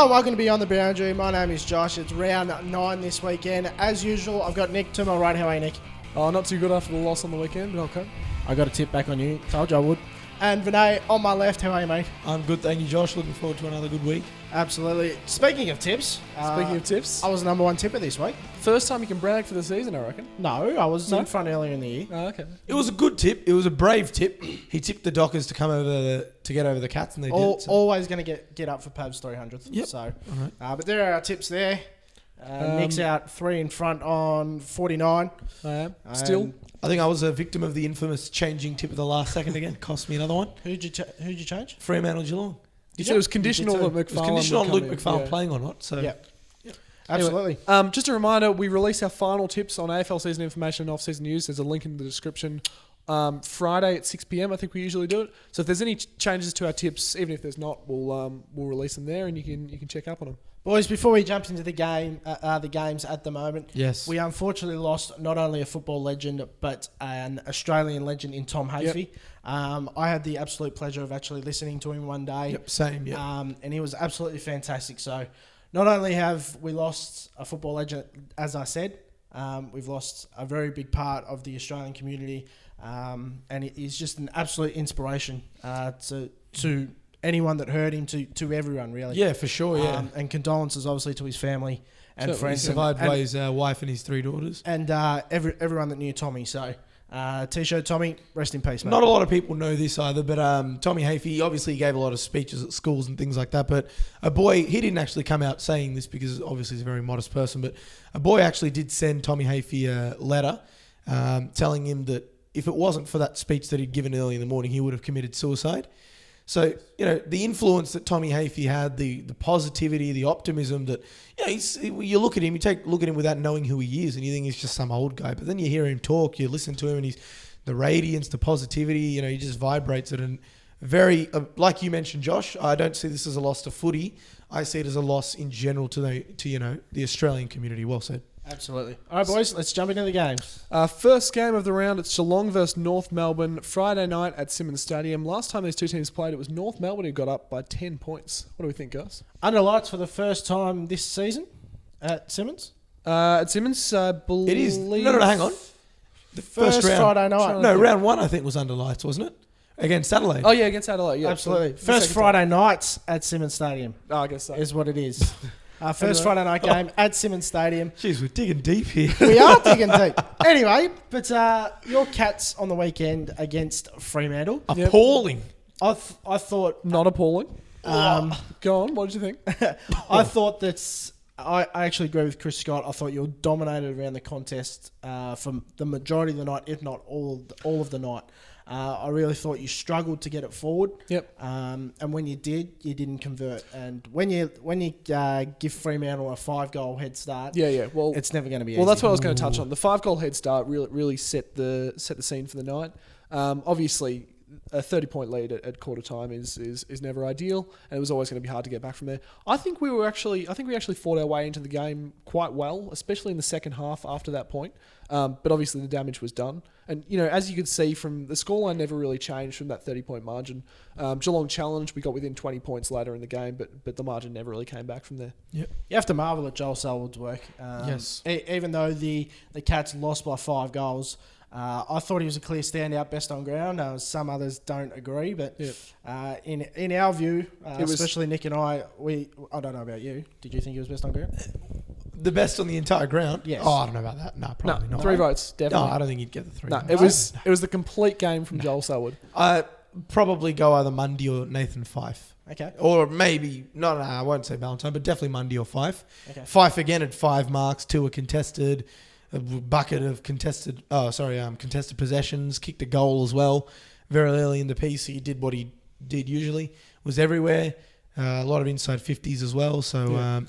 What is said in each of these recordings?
Hello, welcome to Beyond the Boundary. My name is Josh. It's round 9 this weekend. As usual, I've got Nick to my right. How are you, Nick? Oh, not too good after the loss on the weekend, but okay. I got a tip back on you. Told you I would. And Vinay, on my left. How are you, mate? I'm good, thank you, Josh. Looking forward to another good week. Absolutely. Speaking of tips. Speaking of tips. I was the number one tipper this week. First time you can brag for the season, I reckon. No, I was in front earlier in the year. Oh, okay. It was a good tip. It was a brave tip. He tipped the Dockers to come over to get over the Cats, and they did. So. Always going to get up for Pab's 300th. Yep. So, right. But there are our tips there. Nick's out 3 in front on 49. I am. Still. I think I was a victim of the infamous changing tip at the last second again. Cost me another one. Who'd you change? Fremantle Geelong. You said it was conditional that McFarlane It was conditional on Luke McFarlane yeah. playing or not. So yeah. Absolutely. Anyway, just a reminder, we release our final tips on AFL season information and off-season news. There's a link in the description. Friday at 6 p.m. I think we usually do it. So if there's any changes to our tips, even if there's not, we'll release them there and you can check up on them. Boys, before we jump into the games at the moment, yes, we unfortunately lost not only a football legend but an Australian legend in Tom Hafey. Yep. I had the absolute pleasure of actually listening to him one day. Yep, same. Yep. And he was absolutely fantastic. So not only have we lost a football legend, as I said, we've lost a very big part of the Australian community, and he's just an absolute inspiration to anyone that heard him, to everyone, really. Yeah, for sure, yeah. And condolences, obviously, to his family and Certainly friends. Survived by his wife and his 3 daughters. And everyone that knew Tommy. So, T-shirt Tommy, rest in peace, mate. Not a lot of people know this either, but Tommy Hafey obviously gave a lot of speeches at schools and things like that. But a boy, he didn't actually come out saying this because obviously he's a very modest person, but a boy actually did send Tommy Hafey a letter telling him that if it wasn't for that speech that he'd given early in the morning, he would have committed suicide. So, the influence that Tommy Hafey had, the positivity, the optimism that, you look at him, look at him without knowing who he is and you think he's just some old guy. But then you hear him talk, you listen to him and the radiance, the positivity, he just vibrates it. And very, like you mentioned, Josh, I don't see this as a loss to footy. I see it as a loss in general to the Australian community. Well said. Absolutely. All right, boys, let's jump into the games. First game of the round, it's Geelong versus North Melbourne, Friday night at Simonds Stadium. Last time these two teams played, it was North Melbourne who got up by 10 points. What do we think, guys? Under lights for the first time this season at Simonds? At Simonds, I believe... It is. No, hang on. The first round, Friday night. No, round 1 I think was under lights, wasn't it? Against Adelaide. Oh, yeah, against Adelaide, yeah. Absolutely. First Friday nights at Simonds Stadium. Oh, I guess so. Is what it is. First Friday night game at Simonds Stadium. Jeez, we're digging deep here. We are digging deep. Anyway, but your Cats on the weekend against Fremantle. Appalling. I thought... Not appalling. Go on, what did you think? I thought that... I actually agree with Chris Scott. I thought you were dominated around the contest from the majority of the night, if not all of the night. I really thought you struggled to get it forward. Yep. And when you did, you didn't convert. And when you give Fremantle a 5-goal head start, well, it's never going to be easy. Well, that's what I was going to touch on. The 5-goal head start really set the scene for the night. Obviously, a 30-point lead at quarter time is never ideal, and it was always going to be hard to get back from there. I think we actually fought our way into the game quite well, especially in the second half after that point. But obviously the damage was done. And, as you could see from the scoreline never really changed from that 30-point margin. Geelong challenged, we got within 20 points later in the game, but the margin never really came back from there. Yep. You have to marvel at Joel Selwood's work. Yes. Even though the Cats lost by 5 goals, I thought he was a clear standout, best on ground. Some others don't agree, but in our view, especially Nick and I don't know about you. Did you think he was best on ground? The best on the entire ground? Yes. Oh, I don't know about that. No, probably not. 3 votes, definitely. No, I don't think he'd get the 3 No, votes. it was the complete game from Joel Selwood. I probably go either Mundy or Nathan Fife. Okay. Or maybe, no, I won't say Ballantyne, but definitely Mundy or Fife. Okay. Fife again had 5 marks, 2 were contested, a bucket of contested possessions, kicked a goal as well very early in the piece. He did what he did usually, was everywhere, a lot of inside 50s as well, so... Yeah.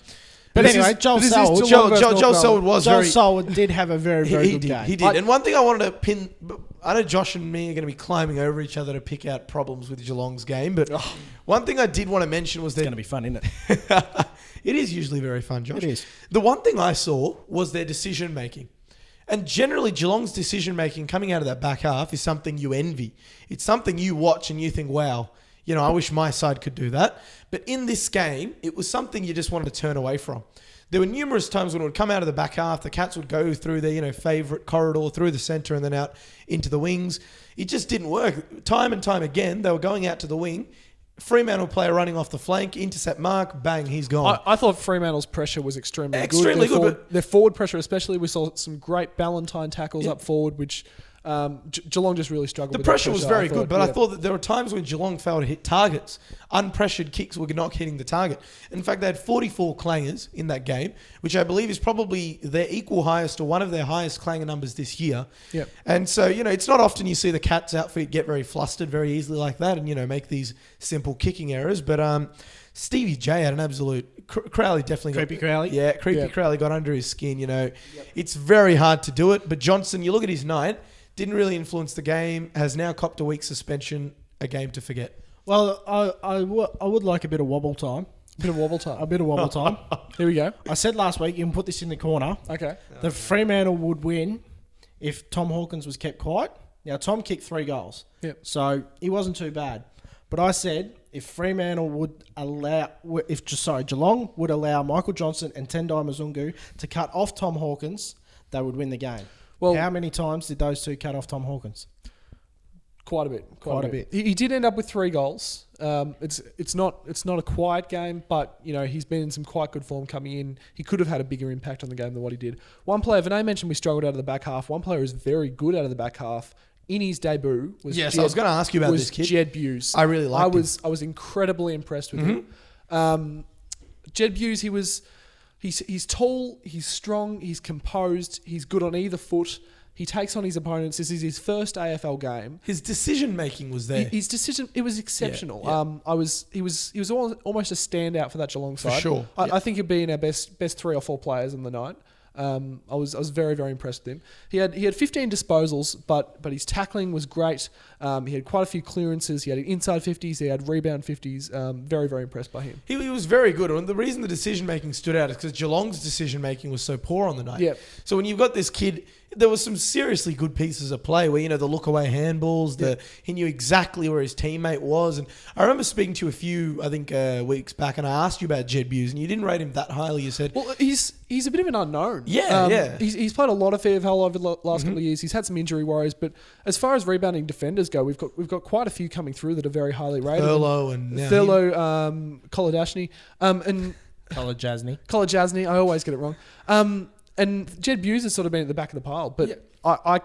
But anyway, Joel Selwood did have a very, very good game. He did. And one thing I wanted to pin... I know Josh and me are going to be climbing over each other to pick out problems with Geelong's game, but one thing I did want to mention was that... It's going to be fun, isn't it? It is usually very fun, Josh. It is. The one thing I saw was their decision-making. And generally, Geelong's decision-making coming out of that back half is something you envy. It's something you watch and you think, wow, You know, I wish my side could do that. But in this game, it was something you just wanted to turn away from. There were numerous times when it would come out of the back half, the Cats would go through their, favourite corridor, through the centre and then out into the wings. It just didn't work. Time and time again, they were going out to the wing. Fremantle player running off the flank, intercept mark, bang, he's gone. I thought Fremantle's pressure was extremely good. Extremely good. Their forward pressure especially, we saw some great Ballantyne tackles up forward, which Geelong just really struggled The with. pressure was very good, but I thought that there were times when Geelong failed to hit targets. Unpressured kicks were not hitting the target. In fact, they had 44 clangers in that game, which I believe is probably their equal highest or one of their highest clanger numbers this year. Yep. And so, it's not often you see the Cats outfit get very flustered very easily like that and, make these simple kicking errors. But Stevie J had an absolute... Crowley definitely Creepy Crowley? Yeah, Creepy Crowley got under his skin, It's very hard to do it. But Johnson, you look at his night... Didn't really influence the game. Has now copped a week suspension. A game to forget. Well, I would like a bit of wobble time. A bit of wobble time. A bit of wobble time. Here we go. I said last week, you can put this in the corner. Okay. The Fremantle would win if Tom Hawkins was kept quiet. Now, Tom kicked 3 goals. Yep. So he wasn't too bad. But I said if Fremantle would allow... Geelong would allow Michael Johnson and Tendai Mzungu to cut off Tom Hawkins, they would win the game. Well, how many times did those two cut off Tom Hawkins? Quite a bit. Quite a bit. He did end up with 3 goals. It's not a quiet game, but he's been in some quite good form coming in. He could have had a bigger impact on the game than what he did. One player, Vinay mentioned we struggled out of the back half. One player is very good out of the back half. In his debut was I was going to ask you about this kid. Jed Buse. I really liked him. I was incredibly impressed with him. Jed Buse, He's tall, he's strong, he's composed, he's good on either foot. He takes on his opponents. This is his first AFL game. His decision making was there. His decision, it was exceptional. Yeah. He was almost a standout for that Geelong side. For sure. I think he'd be in our best 3 or 4 players in the night. I was very, very impressed with him. He had 15 disposals, but his tackling was great. He had quite a few clearances. He had inside 50s. He had rebound 50s. Very, very impressed by him. He was very good. And the reason the decision making stood out is because Geelong's decision making was so poor on the night. Yep. So when you've got this kid, there were some seriously good pieces of play where, the look away handballs, he knew exactly where his teammate was. And I remember speaking to you a few, I think, weeks back, and I asked you about Jed Buse, and you didn't rate him that highly. You said, well, he's a bit of an unknown. Yeah. He's played a lot of VFL over the last couple of years. He's had some injury worries, but as far as rebounding defenders go, we've got quite a few coming through that are very highly rated. Thurlow, Kolodashny, and Kolodjasny. I always get it wrong. And Jed Buse has sort of been at the back of the pile, but I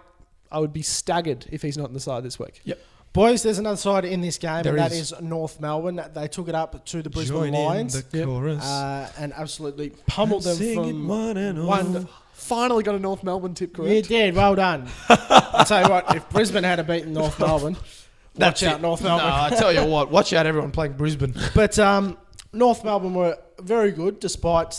would be staggered if he's not in the side this week. Yep. Boys, there's another side in this game, and that is North Melbourne. They took it up to the Brisbane Lions and absolutely pummeled them from one. Finally got a North Melbourne tip correct. You did, well done. I'll tell you what, if Brisbane had beaten North Melbourne, watch out, North Melbourne. No, I tell you what, watch out, everyone playing Brisbane. But North Melbourne were very good, despite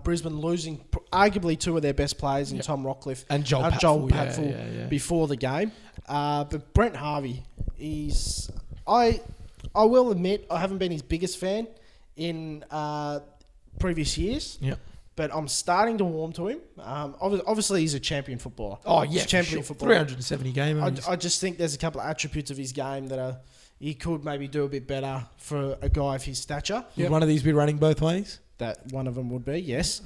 Brisbane losing arguably 2 of their best players in Tom Rockcliffe and Joel Patfull before the game. But Brent Harvey, I will admit, I haven't been his biggest fan in previous years. Yep. But I'm starting to warm to him. Obviously, he's a champion footballer. Oh, yeah. He's a champion footballer. 370 games. I just think there's a couple of attributes of his game that he could maybe do a bit better for a guy of his stature. Would one of these be running both ways? That one of them would be, yes.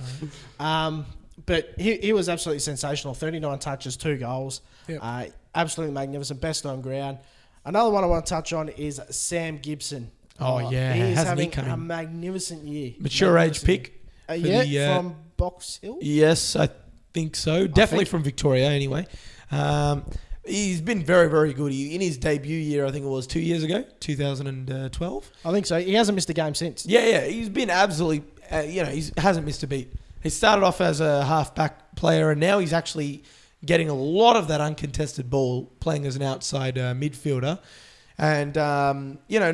But he was absolutely sensational. 39 touches, 2 goals. Yep. Absolutely magnificent. Best on ground. Another one I want to touch on is Sam Gibson. Oh, yeah. He's having a magnificent year. Mature age pick. From Box Hill? Yes, I think so. Definitely from Victoria, anyway. He's been very, very good. In his debut year, I think it was 2 years ago, 2012. I think so. He hasn't missed a game since. Yeah. He's been absolutely, he hasn't missed a beat. He started off as a half-back player, and now he's actually getting a lot of that uncontested ball, playing as an outside midfielder. And,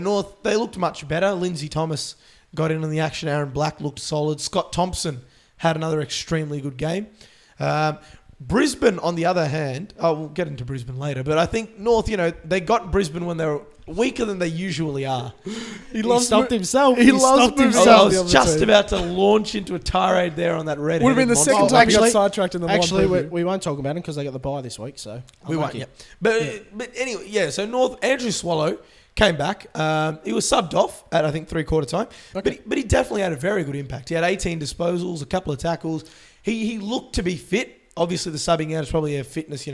North, they looked much better. Lindsay Thomas got in on the action. Aaron Black looked solid. Scott Thompson had another extremely good game. Brisbane, on the other hand, we'll get into Brisbane later, but I think North, they got Brisbane when they were weaker than they usually are. He stopped himself. He lost himself. I was just about to launch into a tirade there on that red. Would have been the second time he got sidetracked in the Actually, we won't talk about him because they got the bye this week, so we won't. Yeah. But anyway, so North, Andrew Swallow came back. He was subbed off at, I think, 3/4 time. Okay. But he definitely had a very good impact. He had 18 disposals, a couple of tackles. He looked to be fit. Obviously, the subbing out is probably a fitness,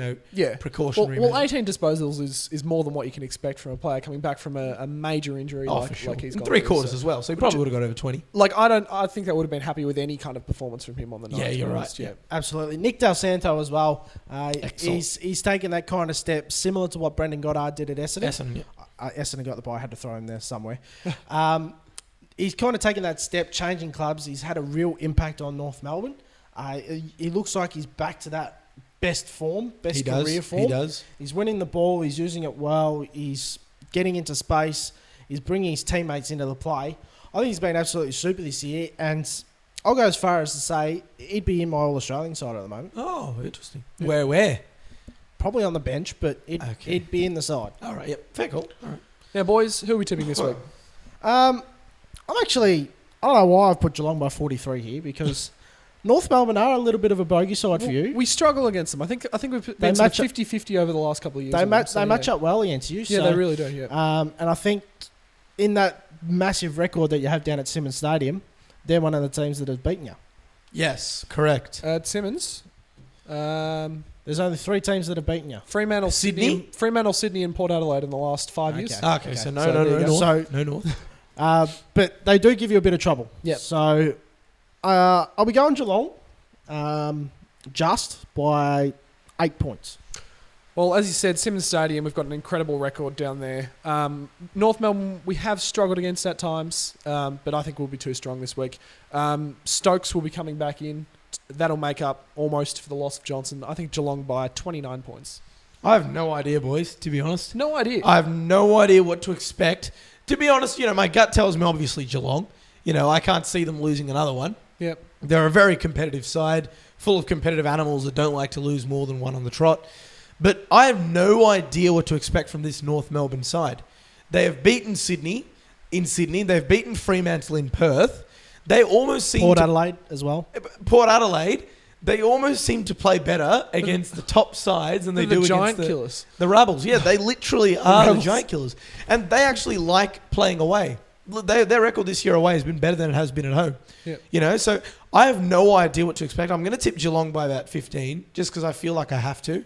precautionary Well, measure. 18 disposals is more than what you can expect from a player coming back from a major injury For sure. like he's And gone 3/4 through, as well, so he probably would have got over 20. I think that would have been happy with any kind of performance from him on the night. Yeah, to be you're honest, right. Yeah. Absolutely. Nick Del Santo as well. Excellent. He's taken that kind of step similar to what Brendan Goddard did at Essendon. Essendon, yeah. Essendon got the ball. I had to throw him there somewhere. He's kind of taken that step, changing clubs. He's had a real impact on North Melbourne. He looks like he's back to that best form, best career form. He does. He's winning the ball. He's using it well. He's getting into space. He's bringing his teammates into the play. I think he's been absolutely super this year, and I'll go as far as to say he'd be in my All-Australian side at the moment. Oh, interesting. Where? Probably on the bench, but he'd be in the side. All right, yep. Fair call. All right. Now, boys, who are we tipping this week? I don't know why I've put Geelong by 43 here, because North Melbourne are a little bit of a bogey side for you. We struggle against them. I think we've They been sort of match 50-50 over the last couple of years. They with them, match up well against you. Yeah, so, they really do, yeah. And I think in that massive record that you have down at Simmons Stadium, they're one of the teams that has beaten you. Yes, correct. At Simmons, There's only 3 teams that have beaten you. Fremantle, Sydney? Sydney and Port Adelaide in the last 5 years. Okay, so no there you go. North. So- No North. But they do give you a bit of trouble. Yep. So I'll be going Geelong just by 8 points. Well, as you said, Simmons Stadium, we've got an incredible record down there. North Melbourne, we have struggled against at times, but I think we'll be too strong this week. Stokes will be coming back in. That'll make up almost for the loss of Johnson. I think Geelong by 29 points. I have no idea, boys, to be honest. No idea. I have no idea what to expect. To be honest, my gut tells me obviously Geelong. I can't see them losing another one. Yep. They're a very competitive side, full of competitive animals that don't like to lose more than one on the trot. But I have no idea what to expect from this North Melbourne side. They have beaten Sydney in Sydney. They've beaten Fremantle in Perth. They almost seem Port Adelaide as well. Port Adelaide, they almost seem to play better against the top sides than they do against giant killers. The Rebels. Yeah, they literally are the Rebels. giant killers. And they actually like playing away. Their record this year away has been better than it has been at home. Yep. So I have no idea what to expect. I'm going to tip Geelong by about 15 just because I feel like I have to.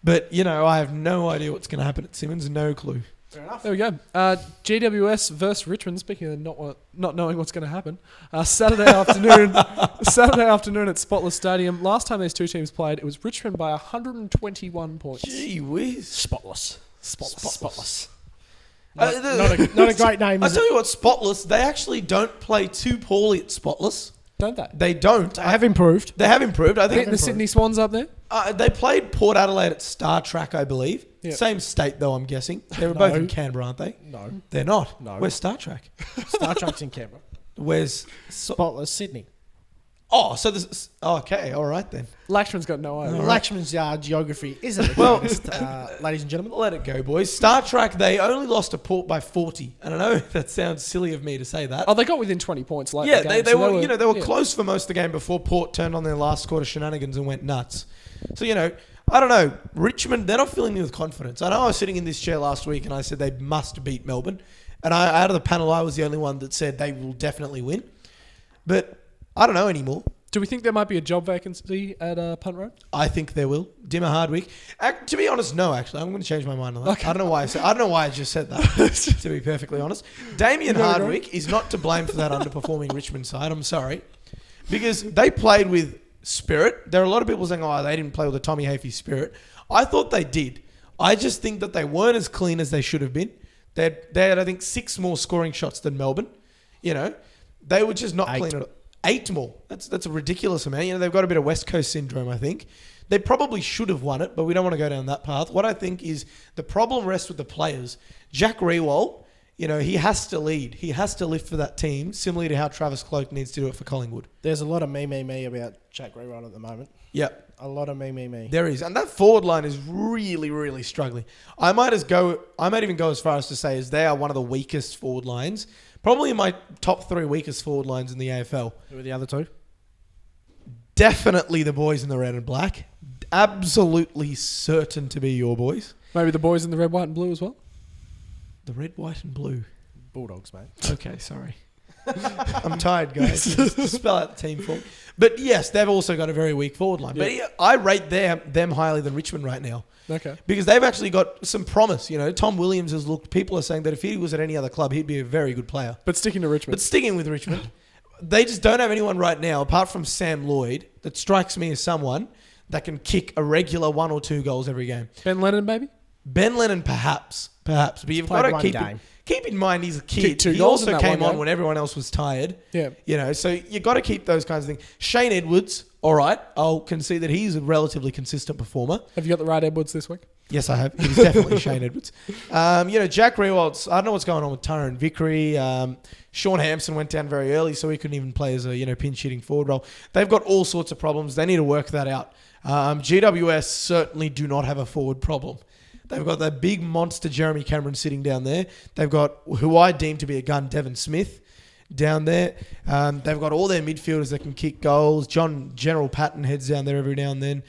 But, I have no idea what's going to happen at Simmons. No clue. Fair enough. There we go. GWS versus Richmond. Speaking of not knowing what's going to happen, Saturday afternoon. Saturday afternoon at Spotless Stadium. Last time these two teams played, it was Richmond by 121 points. Gee whiz. Spotless. Spotless. Not a great name, I'll is tell it? you what, Spotless, they actually don't play too poorly at Spotless. Don't they? They don't. They have improved. They have improved. I think Beating the Sydney Swans up there. they played Port Adelaide at Star Track, I believe. Yep. Same state, though, I'm guessing. They were No. both in Canberra, aren't they? No. They're not. No. Where's Star Track? Star Trek's in Canberra. Where's... Spotless Sydney. Oh, so this... Okay, all right then. Lakshman's got no idea. Lakshman's geography isn't the Well- greatest, ladies and gentlemen. Let it go, boys. Star Track, they only lost to Port by 40. And I know that sounds silly of me to say that. Oh, they got within 20 points late. Yeah, in the game, they so were, they were yeah. close for most of the game before Port turned on their last quarter shenanigans and went nuts. So, I don't know. Richmond, they're not filling me with confidence. I know I was sitting in this chair last week and I said they must beat Melbourne. And out of the panel, I was the only one that said they will definitely win. But I don't know anymore. Do we think there might be a job vacancy at Punt Road? I think there will. Dimmer Hardwick. To be honest, no. Actually, I'm going to change my mind on that. Okay. I don't know why I just said that. To be perfectly honest, Damien Hardwick is not to blame for that underperforming Richmond side. I'm sorry, because they played with spirit. There are a lot of people saying, "Oh, they didn't play with the Tommy Hafey spirit." I thought they did. I just think that they weren't as clean as they should have been. They had I think 6 more scoring shots than Melbourne. They were just not 8. clean at all. 8 more. That's a ridiculous amount. They've got a bit of West Coast syndrome, I think. They probably should have won it, but we don't want to go down that path. What I think is the problem rests with the players. Jack Rewalt, he has to lead. He has to lift for that team, similarly to how Travis Cloke needs to do it for Collingwood. There's a lot of me about Jack Rewright at the moment. Yep. A lot of me. There is. And that forward line is really, really struggling. I might even go as far as to say as they are one of the weakest forward lines. Probably in my top 3 weakest forward lines in the AFL. Who are the other 2? Definitely the boys in the red and black. Absolutely certain to be your boys. Maybe the boys in the red, white and blue as well? The red, white, and blue. Bulldogs, mate. Okay, sorry. I'm tired, guys. Just spell out the team for me. But yes, they've also got a very weak forward line. Yeah. But I rate them higher than Richmond right now. Okay. Because they've actually got some promise. You know, Tom Williams has looked. People are saying that if he was at any other club, he'd be a very good player. But sticking to Richmond. But sticking with Richmond, they just don't have anyone right now, apart from Sam Lloyd, that strikes me as someone that can kick a regular 1 or 2 goals every game. Ben Lennon, maybe? Ben Lennon, perhaps. But you've got Played to one keep in mind he's a kid. Kicked 2 He goals in also that came one on game. when everyone else was tired. Yeah. You know, so you got to keep those kinds of things. Shane Edwards, all right, I'll concede that he's a relatively consistent performer. Have you got the right Edwards this week? Yes, I have. He's definitely Shane Edwards. Jack Rewalt's, I don't know what's going on with Tyrone Vickery. Sean Hampson went down very early, so he couldn't even play as a pinch hitting forward role. They've got all sorts of problems. They need to work that out. GWS certainly do not have a forward problem. They've got that big monster Jeremy Cameron sitting down there. They've got who I deem to be a gun, Devon Smith, down there. They've got all their midfielders that can kick goals. General Patton heads down there every now and then.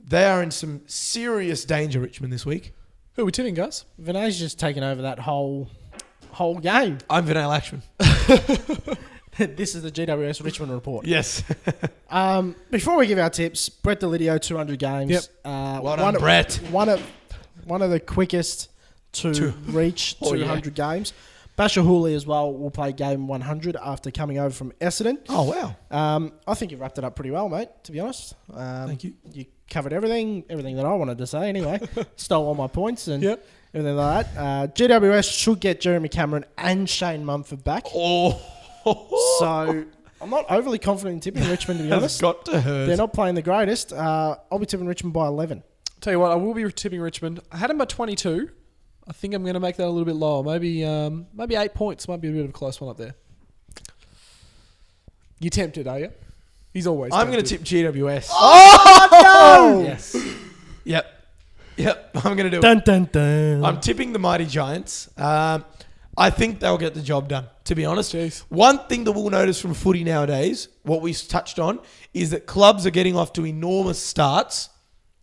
They are in some serious danger, Richmond, this week. Who are we tipping, guys? Vinay's just taken over that whole game. I'm Vinay Lakshman. This is the GWS Richmond report. Yes. Before we give our tips, Brett Delidio, 200 games. Yep. Well done, Brett. One of the quickest to reach 200 games. Basher Hooley as well will play game 100 after coming over from Essendon. Oh, wow. I think you wrapped it up pretty well, mate, to be honest. Thank you. You covered everything that I wanted to say anyway. Stole all my points and everything like that. GWS should get Jeremy Cameron and Shane Mumford back. Oh. So I'm not overly confident in tipping Richmond, to be honest. Got to hurt. They're not playing the greatest. I'll be tipping Richmond by 11. Tell you what, I will be tipping Richmond. I had him by 22. I think I'm going to make that a little bit lower. Maybe 8 points. Might be a bit of a close one up there. You tempted, are you? He's always I'm going tempted. to tip GWS. Oh, no! Yes. Yep. I'm going to do Dun, it. dun, dun. I'm tipping the Mighty Giants. I think they'll get the job done, to be honest. Jeez. One thing that we'll notice from footy nowadays, what we touched on, is that clubs are getting off to enormous starts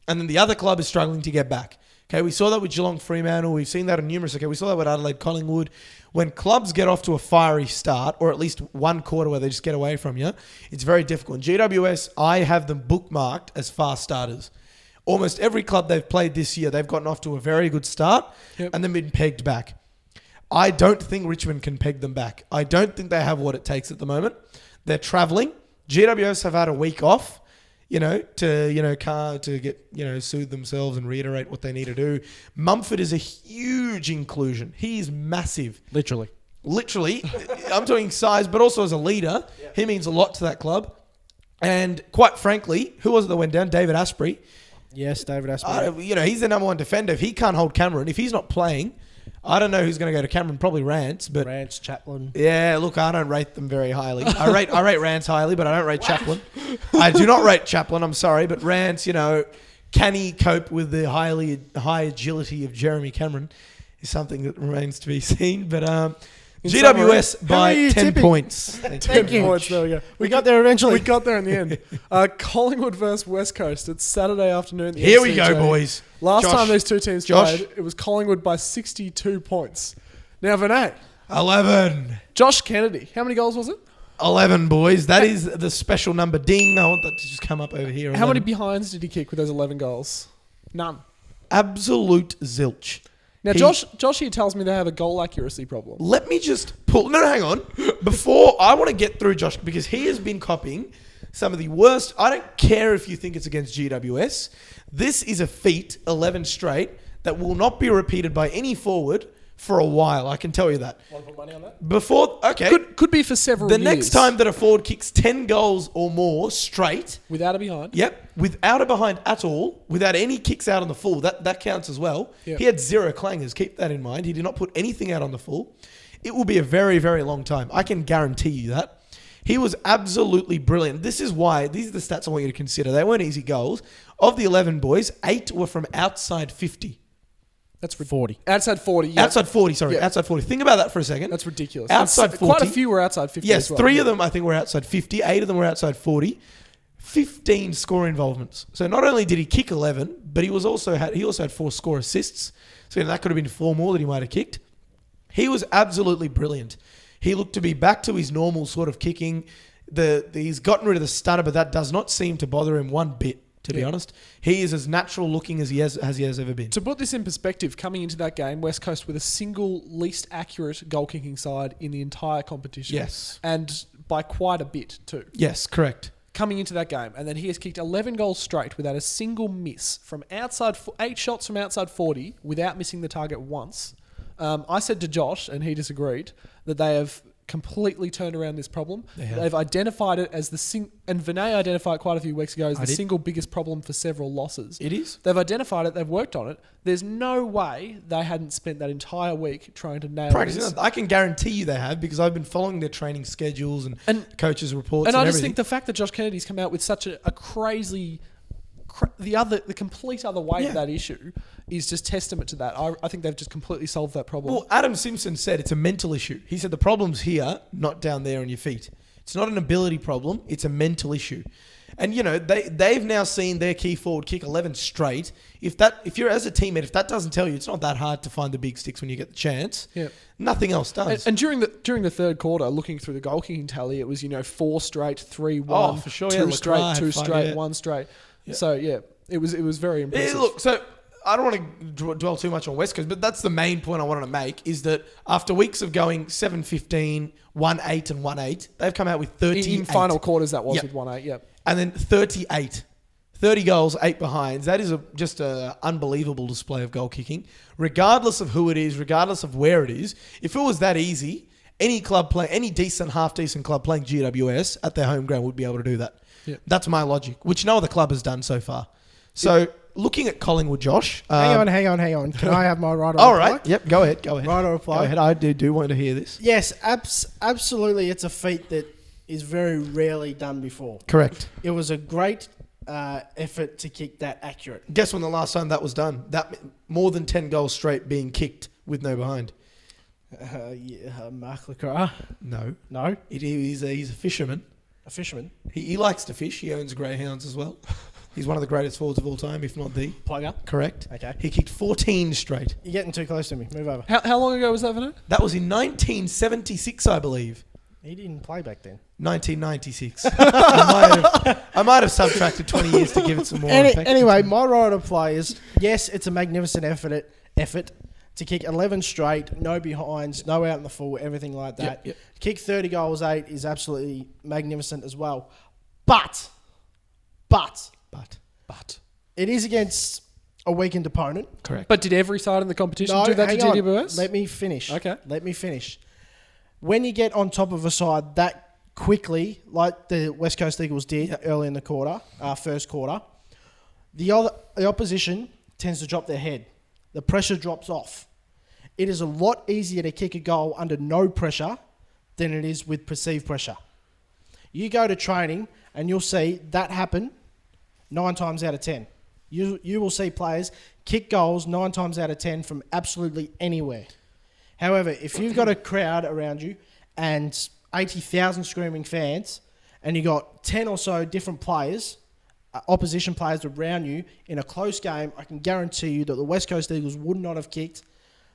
and then the other club is struggling to get back. Okay, we saw that with Geelong Fremantle. We've seen that on numerous. Okay, we saw that with Adelaide Collingwood. When clubs get off to a fiery start, or at least one quarter where they just get away from you, it's very difficult. In GWS, I have them bookmarked as fast starters. Almost every club they've played this year, they've gotten off to a very good start and then been pegged back. I don't think Richmond can peg them back. I don't think they have what it takes at the moment. They're travelling. GWS have had a week off, to get, soothe themselves and reiterate what they need to do. Mumford is a huge inclusion. He's massive. Literally, I'm talking size, but also as a leader, he means a lot to that club. And quite frankly, who was it that went down? David Asprey. Yes, David Asprey. He's the number one defender. If he can't hold Cameron, if he's not playing, I don't know who's going to go to Cameron. Probably Rance, but Rance, Chaplin. Yeah, look, I don't rate them very highly. I rate Rance highly, but I don't rate Chaplin. I do not rate Chaplin. I'm sorry, but Rance, can he cope with the high agility of Jeremy Cameron? Is something that remains to be seen. But GWS by 10 tipping? points. Thank you. Points, there we go. We got there eventually. We got there in the end. Collingwood versus West Coast. It's Saturday afternoon. at the Here we go, MCG. boys. Last Josh. time those two teams Josh. played, it was Collingwood by 62 points. Now, Vinay. 11. Josh Kennedy. How many goals was it? 11, boys. That is the special number. Ding. I want that to just come up over here. How many 11. behinds did he kick with those 11 goals? None. Absolute zilch. Now, Josh here tells me they have a goal accuracy problem. Let me just pull... No, hang on. Before, I want to get through Josh, because he has been copying some of the worst... I don't care if you think it's against GWS. This is a feat, 11 straight, that will not be repeated by any forward for a while. I can tell you that. Want to put money on that? Okay. Could be for several The years. next time that a forward kicks 10 goals or more straight... Without a behind. Yep. Without a behind at all, without any kicks out on the full, that counts as well. Yep. He had 0 clangers. Keep that in mind. He did not put anything out on the full. It will be a very, very long time. I can guarantee you that. He was absolutely brilliant. This is why, these are the stats I want you to consider. They weren't easy goals. Of the 11 boys, 8 were from outside 50. That's 40. Outside 40. Yeah. Outside 40, sorry. Yeah. Outside 40. Think about that for a second. That's ridiculous. Outside That's 40. Quite a few were outside 50 Yes, as well. 3 of them I think were outside 50. 8 of them were outside 40. 15 score involvements. So not only did he kick 11, but he also had 4 score assists. So that could have been 4 more that he might have kicked. He was absolutely brilliant. He looked to be back to his normal sort of kicking. He's gotten rid of the stutter, but that does not seem to bother him one bit, to be honest. He is as natural looking as he has ever been. To put this in perspective, coming into that game, West Coast were the single least accurate goal kicking side in the entire competition. Yes. And by quite a bit too. Yes, correct. Coming into that game, and then he has kicked 11 goals straight without a single miss from outside, 8 shots from outside 40 without missing the target once. I said to Josh, and he disagreed, that they have completely turned around this problem. They've identified it as and Vinay identified it quite a few weeks ago as the single biggest problem for several losses. It is. They've identified it. They've worked on it. There's no way they hadn't spent that entire week trying to nail this. I can guarantee you they have, because I've been following their training schedules and coaches' reports. And I just everything. think the fact that Josh Kennedy's come out with such a crazy, the complete other way to that issue is just testament to that. I think they've just completely solved that problem. Well, Adam Simpson said it's a mental issue. He said the problem's here, not down there on your feet. It's not an ability problem. It's a mental issue. And, you know, they've now seen their key forward kick 11 straight. If you're as a teammate, if that doesn't tell you, it's not that hard to find the big sticks when you get the chance. Yeah. Nothing else does. And during the third quarter, looking through the goal kicking tally, it was, 4 straight, 3-1, Oh, for sure, 2 yeah. straight, Lacroix 2 had straight, fun, 1 straight. Yeah. So, it was very impressive. Look, so I don't want to dwell too much on West Coast, but that's the main point I wanted to make, is that after weeks of going 7-15, 1-8 and 1-8, they've come out with 38. In final quarters, that was with 1-8, yep. And then 38. 30 goals, 8 behinds. That is just an unbelievable display of goal kicking. Regardless of who it is, regardless of where it is, if it was that easy, any decent, half-decent club playing GWS at their home ground would be able to do that. Yep. That's my logic, which no other club has done so far. So, looking at Collingwood, Josh. Hang on. Can I have my right All reply? right. Yep, go ahead. Right or reply? Go ahead. I do want to hear this. Yes, absolutely. It's a feat that is very rarely done before. Correct. It was a great effort to kick that accurate. Guess when the last time that was done? That more than 10 goals straight being kicked with no behind. Mark Lacroix. No. He's a fisherman. A fisherman. He likes to fish. He owns greyhounds as well. He's one of the greatest forwards of all time, if not the. Plugger. Correct. Okay. He kicked 14 straight. You're getting too close to me. Move over. How long ago was that, Vinay? That was in 1976, I believe. He didn't play back then. 1996. I might have subtracted 20 years to give it some more. Anyway, my right of play is, yes, it's a magnificent effort to kick 11 straight, no behinds, no out in the full, everything like that. Yep. Kick 30 goals, 8 is absolutely magnificent as well. But it is against a weakened opponent. Correct. But did every side in the competition No, do that to hang on. GWS? Let me finish. Okay. Let me finish. When you get on top of a side that quickly, like the West Coast Eagles did early in the first quarter, the opposition tends to drop their head. The pressure drops off. It is a lot easier to kick a goal under no pressure than it is with perceived pressure. You go to training and you'll see that happen 9 times out of 10. You will see players kick goals 9 times out of 10 from absolutely anywhere. However, if you've got a crowd around you and 80,000 screaming fans and you got 10 or so different players, opposition players around you in a close game, I can guarantee you that the West Coast Eagles would not have kicked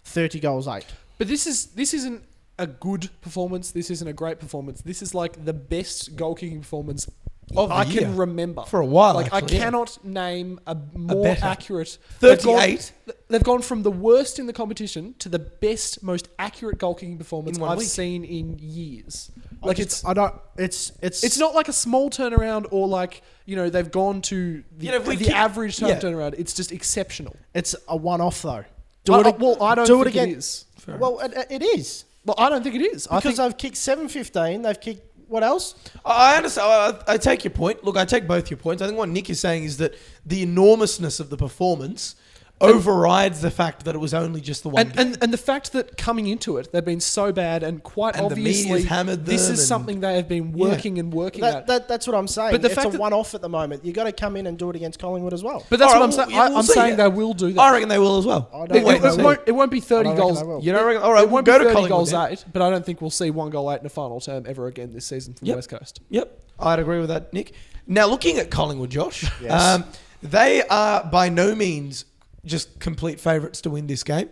30 goals 8. But this isn't a good performance. This isn't a great performance. This is like the best goal kicking performance Of the I year. can remember. For a while, Like actually, I cannot name a more better. accurate. 38. They've gone from the worst in the competition to the best, most accurate goal kicking performance In 1 I've week. seen in years. It's Not like a small turnaround or like, they've gone to the average turnaround. It's just exceptional. It's a one-off though. I don't think again. it is. Well, it is. Well, I don't think it is. Because they've kicked 7-15, they've kicked what else? I understand. I take your point. Look, I take both your points. I think what Nick is saying is that the enormousness of the performance overrides the fact that it was only just the one game. And the fact that coming into it, they've been so bad and quite And the obviously media's hammered this them is and- something they have been working at. That's what I'm saying. But the It's fact a that- one-off at the moment. You've got to come in and do it against Collingwood as well. But that's All what right, I'm saying. well, yeah, we'll I'm see. saying they will do that. I reckon they will as well. I don't We'll wait reckon and they see. will. It won't be 30 I don't reckon goals. they will. You don't reckon? All right, It we'll won't be go to 30 Collingwood goals then. 8, but I don't think we'll see 1 goal 8 in a final term ever again this season from the West Coast. Yep, I'd agree with that, Nick. Now, looking at Collingwood, Josh, Yes. they are by no means just complete favourites to win this game.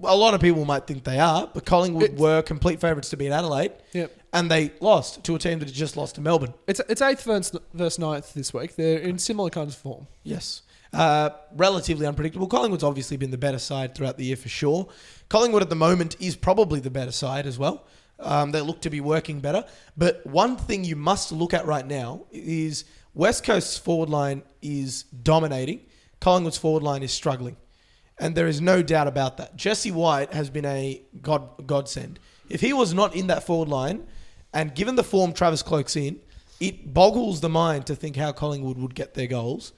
a lot of people might think they are, but Collingwood were complete favourites to beat Adelaide. Yep. And they lost to a team that had just lost to Melbourne. It's 8th versus 9th this week. They're in similar kinds of form. Yes. Relatively unpredictable. Collingwood's obviously been the better side throughout the year for sure. Collingwood at the moment is probably the better side as well. They look to be working better. But one thing you must look at right now is West Coast's forward line is dominating. Collingwood's forward line is struggling. And there is no doubt about that. Jesse White has been a godsend. If he was not in that forward line, and given the form Travis Cloke's in, it boggles the mind to think how Collingwood would get their goals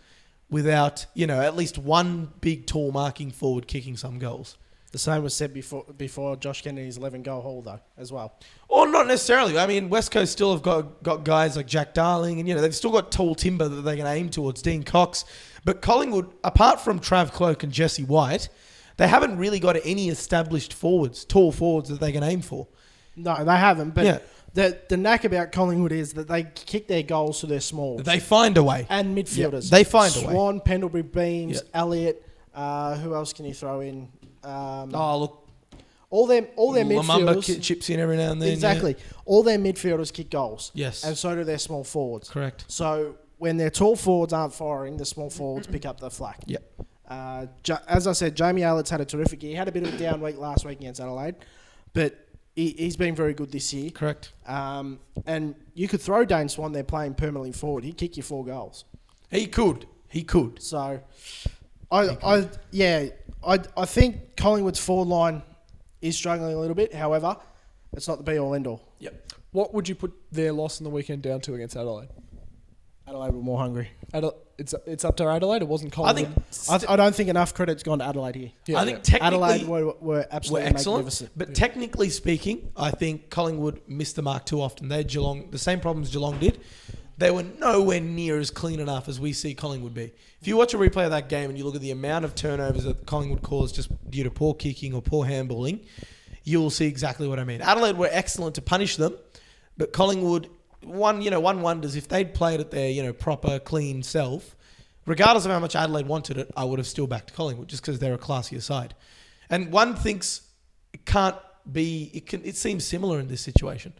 without, at least one big, tall marking forward kicking some goals. The same was said before Josh Kennedy's 11-goal haul, though, as well. Or not necessarily. I mean, West Coast still have got guys like Jack Darling, and, they've still got tall timber that they can aim towards, Dean Cox. But Collingwood, apart from Trav Cloke and Jesse White, they haven't really got any established forwards, tall forwards that they can aim for. No, they haven't, but... The knack about Collingwood is that they kick their goals to their smalls. They find a way. And midfielders. They find a way. Swan, Pendlebury, Beams, Elliott. Who else can you throw in? Look. All their Lamumba midfielders. chips in every now and then. Exactly. Yeah. All their midfielders kick goals. Yes. And so do their small forwards. Correct. So when their tall forwards aren't firing, the small forwards pick up the flack. Yep. As I said, Jamie Aylett's had a terrific year. He had a bit of a down week last week against Adelaide. But... He's been very good this year. Correct. And you could throw Dane Swan there playing permanently forward. He'd kick you 4 goals. He could. So, I think Collingwood's forward line is struggling a little bit. However, it's not the be-all, end-all. Yep. What would you put their loss on the weekend down to against Adelaide? Adelaide were more hungry. It's up to Adelaide. It wasn't Collingwood. I don't think enough credit's gone to Adelaide here. Yeah, I think technically Adelaide were absolutely excellent, magnificent. but technically speaking, I think Collingwood missed the mark too often. They had Geelong, the same problems Geelong did. They were nowhere near as clean enough as we see Collingwood be. If you watch a replay of that game and you look at the amount of turnovers that Collingwood caused just due to poor kicking or poor handballing, you will see exactly what I mean. Adelaide were excellent to punish them, but Collingwood, one wonders if they'd played at their proper clean self. Regardless of how much Adelaide wanted it, I would have still backed Collingwood just because they're a classier side. And one thinks it can't be... It seems similar in this situation.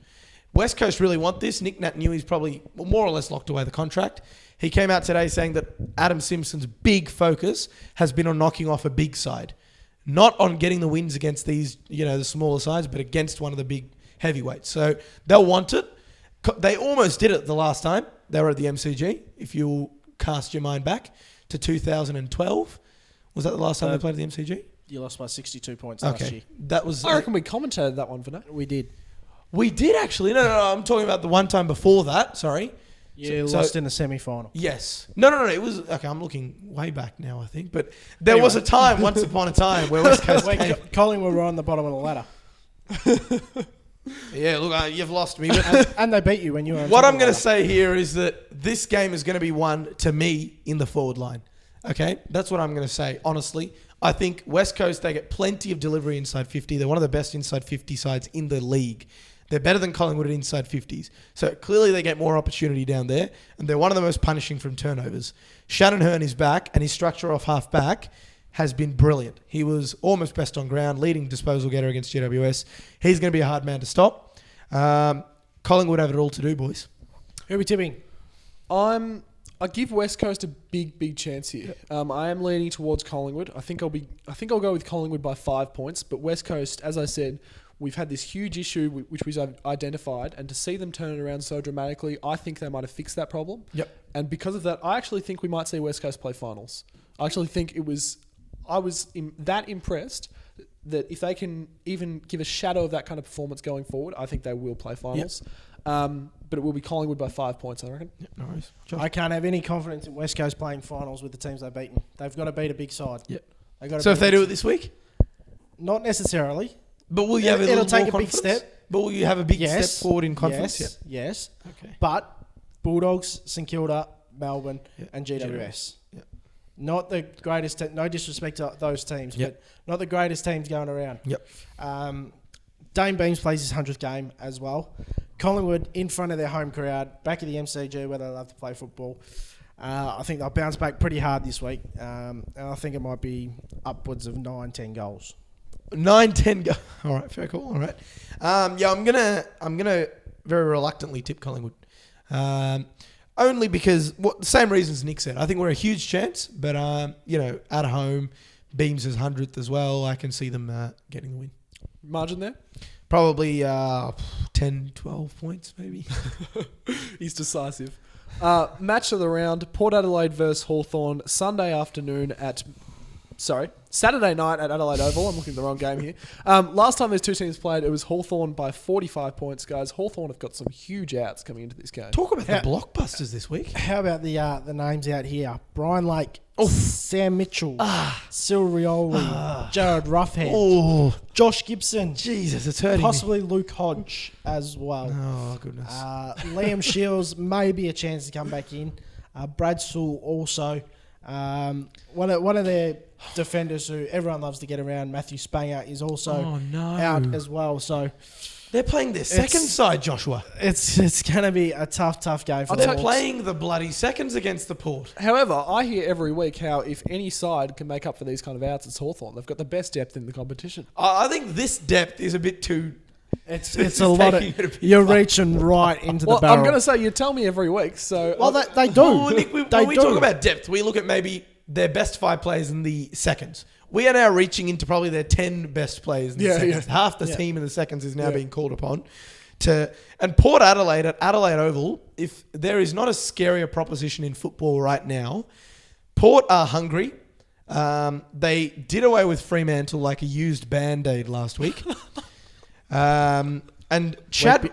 West Coast really want this. Nick Nat knew he's probably more or less locked away the contract. He came out today saying that Adam Simpson's big focus has been on knocking off a big side. Not on getting the wins against these, the smaller sides, but against one of the big heavyweights. So they'll want it. They almost did it the last time. They were at the MCG. If you cast your mind back to 2012. Was that the last time they played at the MCG? You lost by 62 points last year. That was... I reckon we commentated that one, Vinay. We did. We did actually. No, I'm talking about the one time before that. Sorry. You lost in the semi-final. Yes. No. It was... Okay, I'm looking way back now, I think. But there was a time, once upon a time, where West Coast came... Collingwood were on the bottom of the ladder. Yeah, look, you've lost me. But and they beat you when you were on what I'm going to say here is that this game is going to be won, to me, in the forward line. Okay? That's what I'm going to say, honestly. I think West Coast, they get plenty of delivery inside 50. They're one of the best inside 50 sides in the league. They're better than Collingwood at inside 50s. So clearly they get more opportunity down there, and they're one of the most punishing from turnovers. Shannon Hearn is back, and his structure off half back has been brilliant. He was almost best on ground, leading disposal getter against GWS. He's going to be a hard man to stop. Collingwood have it all to do, boys. Who are we tipping? I give West Coast a big chance here. I am leaning towards Collingwood. I think I'll go with Collingwood by 5 points. But West Coast, as I said, we've had this huge issue which we've identified, and to see them turn it around so dramatically, I think they might have fixed that problem. Yep. And because of that, I actually think we might see West Coast play finals. I actually think I was that impressed that if they can even give a shadow of that kind of performance going forward, I think they will play finals. Yep. But it will be Collingwood by 5 points, I reckon. Yep, no worries. I can't have any confidence in West Coast playing finals with the teams they've beaten. They've got to beat a big side. Yep. So if they do it this week? Not necessarily. But will you have a little It'll take more a big confidence? step. But will you have a big step forward in confidence? Yes. Okay. But Bulldogs, St Kilda, Melbourne, and GWS. Yep. Not the greatest. No disrespect to those teams, but not the greatest teams going around. Yep. Dane Beams plays his 100th game as well. Collingwood in front of their home crowd, back at the MCG where they love to play football. I think they'll bounce back pretty hard this week, and I think it might be upwards of 9-10 goals. 9-10 go. All right, fair call. All right. Yeah, I'm gonna very reluctantly tip Collingwood. Only because the same reasons Nick said. I think we're a huge chance, but at home, Beams is 100th as well. I can see them getting the win. Margin there? Probably 10, 12 points maybe. He's decisive. Match of the round, Port Adelaide versus Hawthorn, Saturday night at Adelaide Oval. I'm looking at the wrong game here. Last time these two teams played, it was Hawthorn by 45 points, guys. Hawthorn have got some huge outs coming into this game. Talk about the blockbusters this week. How about the names out here? Brian Lake, Sam Mitchell, Cyril Rioli, Jared Roughhead, Josh Gibson. Jesus, it's hurting possibly me. Luke Hodge as well. Oh, goodness. Liam Shields, maybe a chance to come back in. Brad Sewell also. One of their defenders who everyone loves to get around, Matthew Spanger, is also out as well. So they're playing their second side, Joshua. It's going to be a tough game for them. They're playing the bloody seconds against the Port. However, I hear every week how if any side can make up for these kind of outs, it's Hawthorn. They've got the best depth in the competition. I think this depth is a bit too... It's a lot of... You're reaching right into the barrel. I'm going to say, you tell me every week, so... Well, they do. Well, Nick, when we talk about depth, we look at maybe their best 5 players in the seconds. We are now reaching into probably their 10 best players in the seconds. Half the team in the seconds is now being called upon. And Port Adelaide at Adelaide Oval, if there is not a scarier proposition in football right now, Port are hungry. They did away with Fremantle like a used Band-Aid last week. And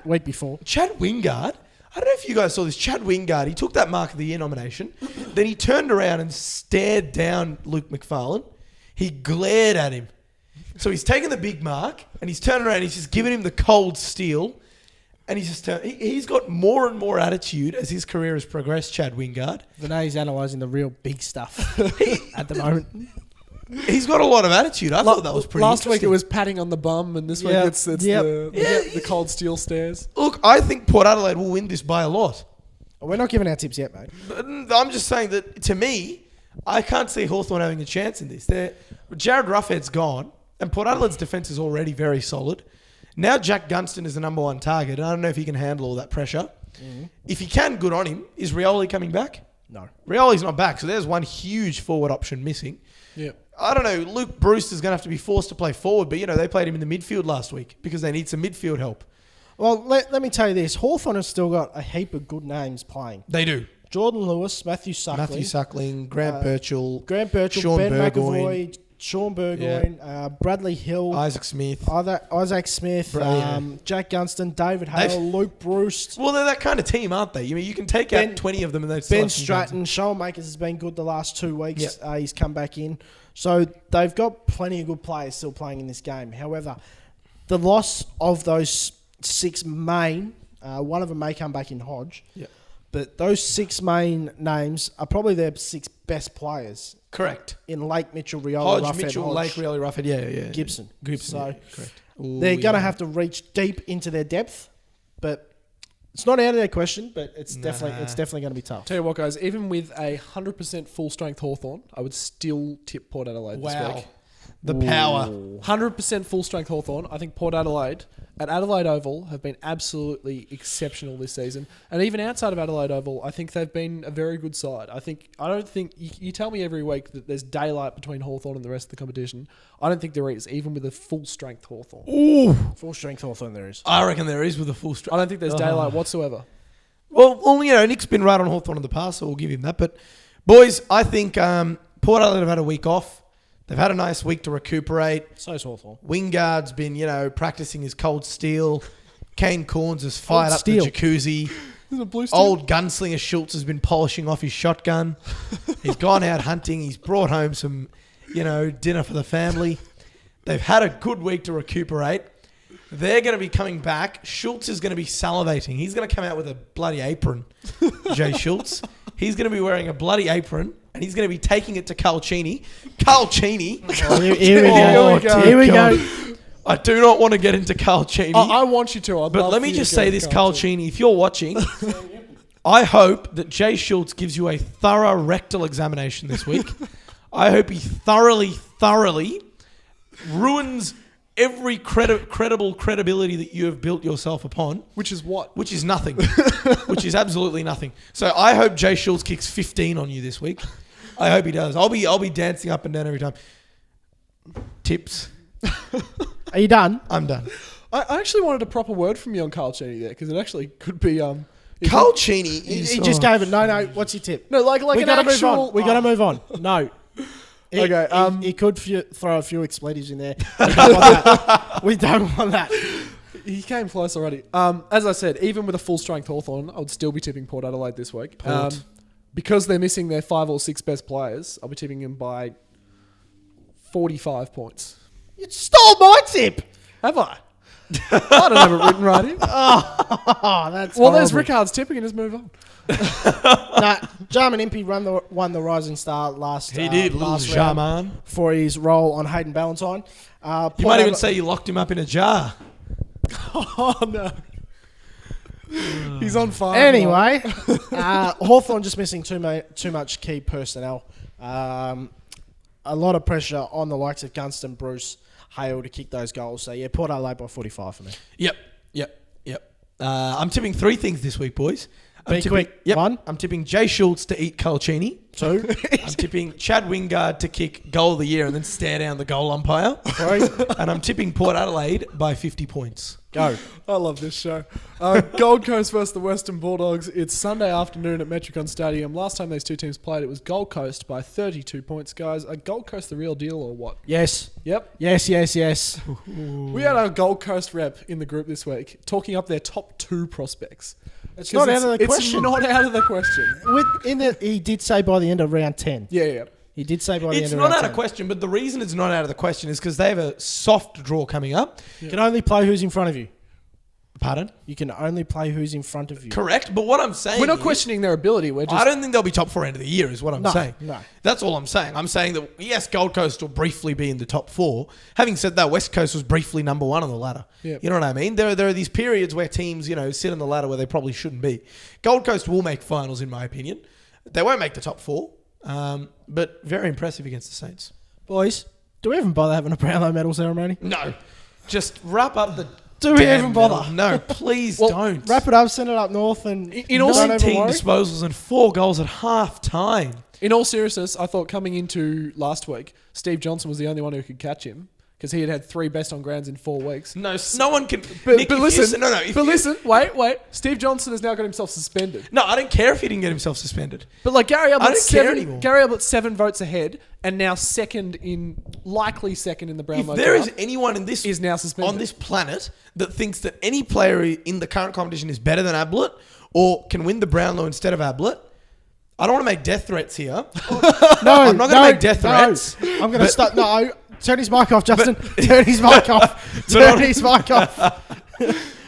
week before. Chad Wingard, I don't know if you guys saw this. Chad Wingard, he took that Mark of the Year nomination. Then he turned around and stared down Luke McFarlane. He glared at him. So he's taken the big mark and he's turning around and he's just giving him the cold steel. And he's got more and more attitude as his career has progressed, Chad Wingard. Vinay's analysing the real big stuff at the moment. He's got a lot of attitude. I thought that was pretty Last week it was patting on the bum, and this week it's the cold steel stares. Look, I think Port Adelaide will win this by a lot. We're not giving our tips yet, mate. I'm just saying that, to me, I can't see Hawthorn having a chance in this. Jared Roughhead's gone, and Port Adelaide's defence is already very solid. Now Jack Gunston is the number 1 target, and I don't know if he can handle all that pressure. Mm-hmm. If he can, good on him. Is Rioli coming back? No. Rioli's not back, so there's one huge forward option missing. Yeah. I don't know. Luke Bruce is going to have to be forced to play forward, but, they played him in the midfield last week because they need some midfield help. Well, let me tell you this. Hawthorn has still got a heap of good names playing. They do. Jordan Lewis, Matthew Suckling, Grant Birchall, Sean Ben Burgoyne, McAvoy, Sean Burgoyne, Bradley Hill, Isaac Smith, Jack Gunston, David Hale, Luke Bruce. Well, they're that kind of team, aren't they? You can take out 20 of them and they've Ben Stratton, Shoal Makers has been good the last 2 weeks. Yep. He's come back in. So they've got plenty of good players still playing in this game. However, the loss of those 6 main, one of them may come back in Hodge. Yep. But those 6 main names are probably their 6 best players. Correct. In Lake, Mitchell, Rioli, Hodge, Mitchell, Lake, Rioli, Roughhead, yeah. Gibson. So correct. They're going to have to reach deep into their depth, but it's not out of their question, but it's definitely going to be tough. Tell you what, guys, even with a 100% full strength Hawthorn, I would still tip Port Adelaide this week. The power. 100% full strength Hawthorn. I think Port Adelaide at Adelaide Oval have been absolutely exceptional this season. And even outside of Adelaide Oval, I think they've been a very good side. I don't think you tell me every week that there's daylight between Hawthorn and the rest of the competition. I don't think there is, even with a full strength Hawthorn. Ooh. Full strength Hawthorn there is. I reckon there is with a full strength. I don't think there's daylight whatsoever. Well, Nick's been right on Hawthorn in the past, so we'll give him that. But, boys, I think Port Adelaide have had a week off. They've had a nice week to recuperate. So's Hawthorn. Wingard's been, practicing his cold steel. Kane Corns has fired up the jacuzzi. Old gunslinger Schultz has been polishing off his shotgun. He's gone out hunting. He's brought home some, dinner for the family. They've had a good week to recuperate. They're going to be coming back. Schultz is going to be salivating. He's going to come out with a bloody apron, Jay Schultz. He's going to be wearing a bloody apron, and he's going to be taking it to Kyle Cheney. Kyle Cheney. Here we go. I do not want to get into Kyle Cheney. I want you to. But let me just say this, Kyle Cheney. If you're watching, I hope that Jay Schultz gives you a thorough rectal examination this week. I hope he thoroughly ruins every credible credibility that you have built yourself upon. Which is what? Which is nothing. Which is absolutely nothing. So I hope Jay Schultz kicks 15 on you this week. I hope he does. I'll be dancing up and down every time. Tips. Are you done? I'm done. I actually wanted a proper word from you on Kyle Cheney there, because it actually could be... Kyle Cheney is... He just gave it. No. What's your tip? No, like we an gotta actual... move on. We got to move on. No. Okay. He could throw a few expletives in there. We don't want that. He came close already. As I said, even with a full strength Hawthorn, I would still be tipping Port Adelaide this week. Port. Because they're missing their 5 or 6 best players, I'll be tipping them by 45 points. You stole my tip. Have I? I don't have it written right here. Oh, that's well. There's horrible. Rickard's tipping and just move on. Jarman Impey won the Rising Star last. He did, little last round Jarman. for his role on Hayden Ballantyne. You might even say you locked him up in a jar. Oh no. He's on fire. Anyway, Hawthorn just missing too much key personnel. A lot of pressure on the likes of Gunston, Bruce, Hale to kick those goals. So, yeah, Port Adelaide by 45 for me. Yep. I'm tipping 3 things this week, boys. Be quick. Yep. 1. I'm tipping Jay Schultz to eat Kyle Cheney. 2. I'm tipping Chad Wingard to kick goal of the year and then stare down the goal umpire. 3. And I'm tipping Port Adelaide by 50 points. Go. I love this show. Gold Coast versus the Western Bulldogs. It's Sunday afternoon at Metricon Stadium. Last time these two teams played, it was Gold Coast by 32 points, guys. Are Gold Coast the real deal or what? Yes. Yep. Yes. We had our Gold Coast rep in the group this week talking up their top 2 prospects. It's not out of the question. It's not out of the question. He did say by the end of round 10. Yeah. He did say by the It's end of not round out 10. of question, but the reason it's not out of the question is because they have a soft draw coming up. You can only play who's in front of you. Pardon? You can only play who's in front of you. Correct, but what I'm saying We're not is, questioning their ability. We're just... I don't think they'll be top 4 end of the year is what I'm saying. No. That's all I'm saying. I'm saying that, yes, Gold Coast will briefly be in the top 4. Having said that, West Coast was briefly number 1 on the ladder. Yep. You know what I mean? There are these periods where teams, sit on the ladder where they probably shouldn't be. Gold Coast will make finals, in my opinion. They won't make the top 4, but very impressive against the Saints. Boys, do we even bother having a Brownlow medal ceremony? No. Just wrap up the... Do we damn even bother? medal. No, please Well, don't. Wrap it up, send it up north, and In all 19 disposals and 4 goals at half time. In all seriousness, I thought coming into last week, Steve Johnson was the only one who could catch him because he had 3 best on grounds in 4 weeks. No one can. But Nick, listen, listen. Wait. Steve Johnson has now got himself suspended. No, I don't care if he didn't get himself suspended. But like Gary I don't Ablett's care anymore. 7 votes ahead, and now likely second in the Brownlow. If there draft, is anyone in this is now suspended on this planet that thinks that any player in the current competition is better than Ablett or can win the Brownlow instead of Ablett, I don't want to make death threats here. I'm not going to make death threats. I'm going to start. No, turn his mic off, Justin. Turn his mic off. Turn his mic off.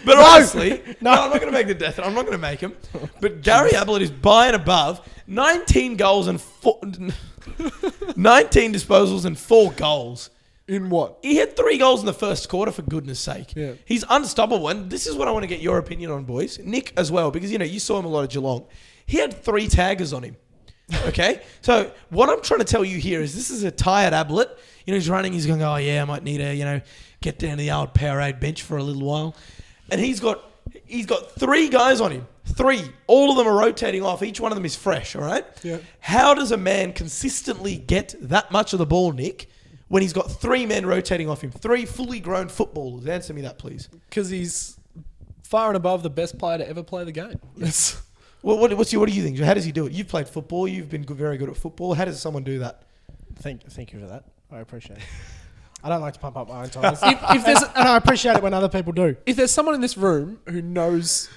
But honestly, no, I'm not going to make the death. I'm not going to make him. But Gary Ablett is by and above 19 goals and 19 disposals and 4 goals. in what? He had 3 goals in the first quarter, for goodness sake. Yeah. He's unstoppable. And this is what I want to get your opinion on, boys. Nick as well, because, you saw him a lot at Geelong. He had 3 taggers on him. Okay? So what I'm trying to tell you here is this is a tired Ablett. He's running. He's going, oh, yeah, I might need to, get down to the old Powerade bench for a little while. And he's got 3 guys on him. 3. All of them are rotating off. Each one of them is fresh, all right? Yeah. How does a man consistently get that much of the ball, Nick, when he's got 3 men rotating off him? 3 fully grown footballers. Answer me that, please. Because he's far and above the best player to ever play the game. Yes. Well, what do you think? How does he do it? You've played football. You've been very good at football. How does someone do that? Thank you for that. I appreciate it. I don't like to pump up my own tires. And I appreciate it when other people do. If there's someone in this room who knows...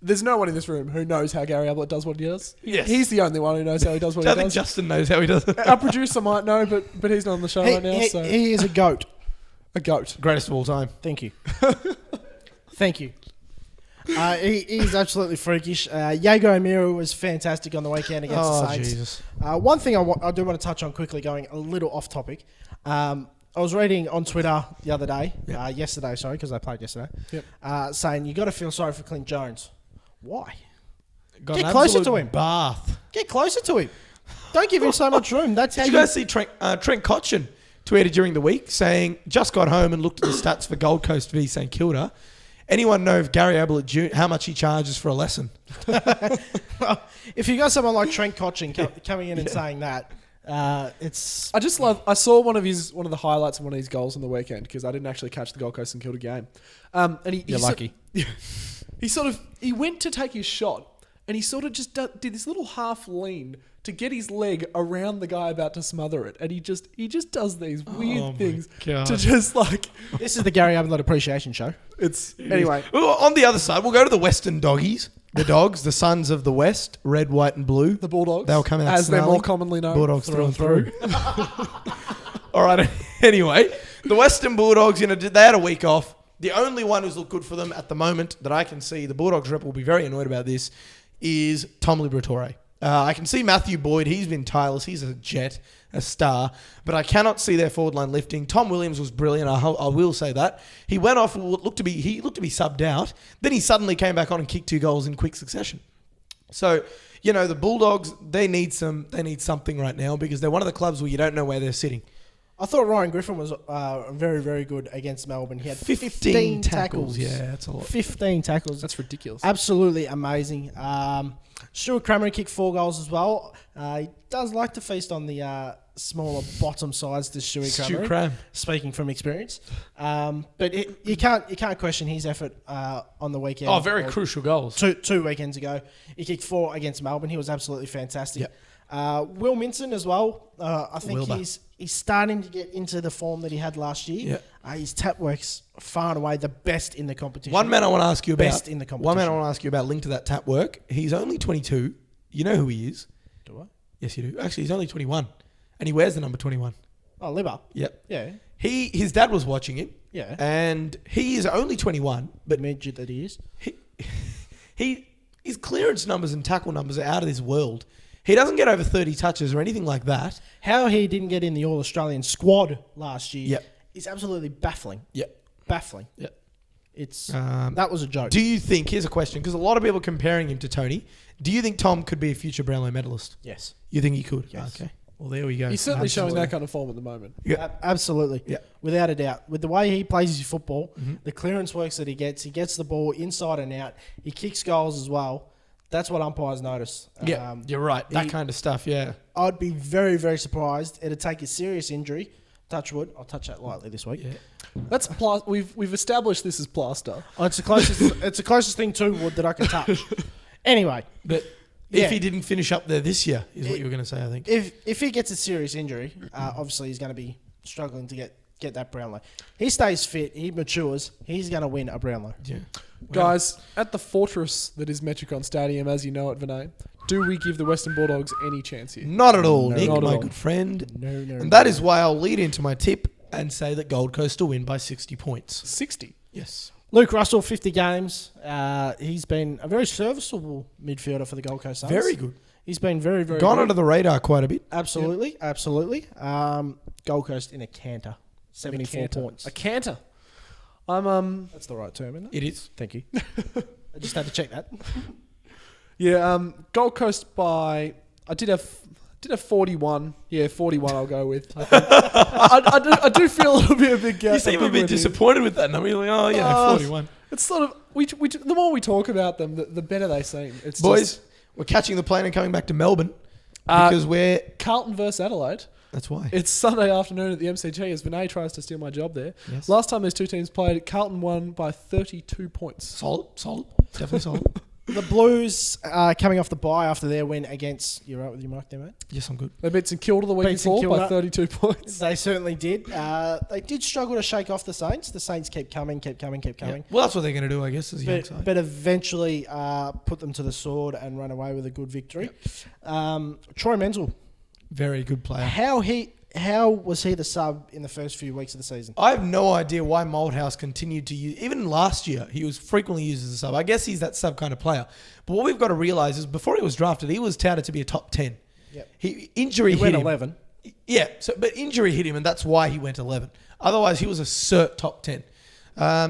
There's no one in this room who knows how Gary Ablett does what he does. Yes. He's the only one who knows how he does what I he think does. Justin knows how he does it. Our producer might know, but he's not on the show right now. So He is a goat. a goat. Greatest of all time. Thank you. Thank you. He's absolutely freakish. Jago O'Meara was fantastic on the weekend against the Saints. Jesus. One thing I do want to touch on quickly, going a little off topic. I was reading on Twitter the other day, yesterday, sorry, because I played yesterday, saying you got to feel sorry for Clint Jones. Why? Got Get an closer absolute to him. Bath. Get closer to him. Don't give him so much room. That's how Did you guys see Trent Cotchin tweeted during the week saying, just got home and looked at the stats for Gold Coast v St Kilda. Anyone know if Gary Ablett Jr., how much he charges for a lesson? Well, if you got someone like Trent Cotchin coming in and saying that, it's... I saw one of the highlights of one of his goals on the weekend because I didn't actually catch the Gold Coast and Kilda game. And You're lucky. He went to take his shot and he sort of just did this little half lean to get his leg around the guy about to smother it, and he just does these weird things to just like. This is the Gary Ablett Appreciation Show. Anyway. Well, on the other side, we'll go to the Western Doggies. The Dogs, the Sons of the West, red, white, and blue. The Bulldogs. They'll come out as they're snarling. more commonly known. Bulldogs through and through. All right. Anyway, the Western Bulldogs, they had a week off. The only one who's looked good for them at the moment that I can see, the Bulldogs rep will be very annoyed about this, is Tom Liberatore. I can see Matthew Boyd. He's been tireless. He's a jet, a star. But I cannot see their forward line lifting. Tom Williams was brilliant. I will say that. He went off. He looked to be subbed out. Then he suddenly came back on and kicked 2 goals in quick succession. So, the Bulldogs, they need something right now because they're one of the clubs where you don't know where they're sitting. I thought Ryan Griffin was very, very good against Melbourne. He had 15 tackles. Yeah, that's a lot. 15 tackles. That's ridiculous. Absolutely amazing. Stuart Crammer kicked 4 goals as well. He does like to feast on the smaller bottom sides to Stuart Cram. Speaking from experience. But you can't question his effort on the weekend. Oh, very crucial goals. Two weekends ago. He kicked 4 against Melbourne. He was absolutely fantastic. Yep. Will Minson as well. I think Wilbur. he's starting to get into the form that he had last year. His tap work's far and away the best in the competition. One man I want to ask you about. Best in the competition. One man I want to ask you about linked to that tap work. He's only 22. You know who he is? Do I? Yes, you do. Actually, he's only 21. And he wears the number 21. Oh, Libba. Yep. Yeah. His dad was watching him. Yeah. And he is only 21. But midget that he is. His clearance numbers and tackle numbers are out of this world. He doesn't get over 30 touches or anything like that. How he didn't get in the All-Australian squad last year Yep. is absolutely baffling. Yep. Baffling. Yep. It's that was a joke. Do you think, here's a question, because a lot of people are comparing him to Tony. Do you think Tom could be a future Brownlow medalist? Yes. You think he could? Yes. Okay. Well, there we go. He's certainly showing that kind of form at the moment. Yeah. Absolutely. Yeah. Without a doubt. With the way he plays his football, the clearance works that he gets the ball inside and out. He kicks goals as well. That's what umpires notice. Yeah, you're right. That kind of stuff, yeah. I'd be very, very surprised. It'd take a serious injury. Touch wood. I'll touch that lightly this week. Yeah. That's we've established this as plaster. Oh, it's the closest thing to wood that I can touch. Anyway, But Yeah. if he didn't finish up there this year, is what you were going to say, I think. if he gets a serious injury, obviously he's going to be struggling to get that Brownlow. He stays fit. He matures. He's going to win a Brownlow. Yeah. Guys, at the fortress that is Metricon Stadium, as you know it, Vinay, do we give the Western Bulldogs any chance here? Not at all, No, Nick, not at my all. good friend. No. And that is why I'll lead into my tip and say that Gold Coast will win by 60 points. 60. Yes. Luke Russell, 50 games. He's been a very serviceable midfielder for the Gold Coast Suns. Very good. He's been very, very Gone good. under the radar quite a bit. Absolutely. Gold Coast in a canter. 74 points. A canter. I'm That's the right term, isn't it? It is. Thank you. I just had to check that. Gold Coast by I did have 41. Yeah, 41 I'll go with. I do feel a little bit of a big gap. You seem a bit disappointed with that number. You're like, 41. It's sort of the more we talk about them, the better they seem. It's Boys, we're catching the plane and coming back to Melbourne because we're... Carlton versus Adelaide. That's why. It's Sunday afternoon at the MCG as Vinay tries to steal my job there. Yes. Last time these two teams played, Carlton won by 32 points. Solid. Definitely solid. The Blues coming off the bye after their win against... You right with your mic there, mate? Yes, I'm good. They beat St Kilda the week Beat St before by Kilda. 32 points. They certainly did. They did struggle to shake off the Saints. The Saints kept coming. Yeah. Well, that's what they're going to do, I guess, as a young side. But eventually put them to the sword and run away with a good victory. Troy Menzel. Very good player. How was he the sub in the first few weeks of the season? I have no idea why Moldhouse continued to use... Even last year, he was frequently used as a sub. I guess he's that sub kind of player. But what we've got to realise is before he was drafted, he was touted to be a top 10. Yep. Injury He hit went him. 11. Yeah, but injury hit him, and that's why he went 11. Otherwise, he was a cert top 10.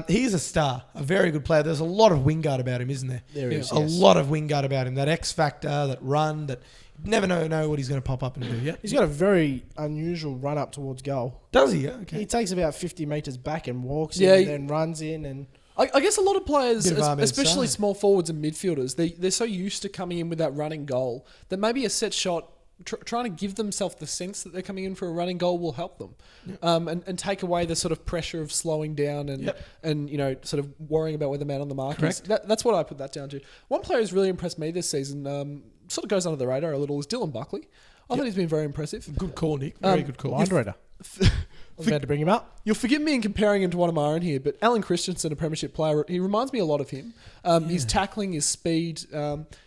He's a star, a very good player. There's a lot of wingard about him, isn't there? There is, A yes. lot of wingard about him. That X factor, that run, that you never know what he's going to pop up and do. Yeah, He's got a very unusual run up towards goal. does he? Yeah, He okay. takes about 50 metres back and walks Yeah, in he- and then runs in. And I guess a lot of players, Bit of Ahmed especially Sah. small forwards and midfielders, they're so used to coming in with that running goal that maybe a set shot, trying to give themselves the sense that they're coming in for a running goal will help them, and take away the sort of pressure of slowing down and sort of worrying about where the man on the mark is. That's what I put that down to. One player who's really impressed me this season, sort of goes under the radar a little, is Dylan Buckley. I thought he's been very impressive. Good call, Nick. Very good call. blind reader. I was about to bring him up. You'll forgive me in comparing him to one of my own here, but Alan Christensen, a premiership player, he reminds me a lot of him. His tackling, his speed,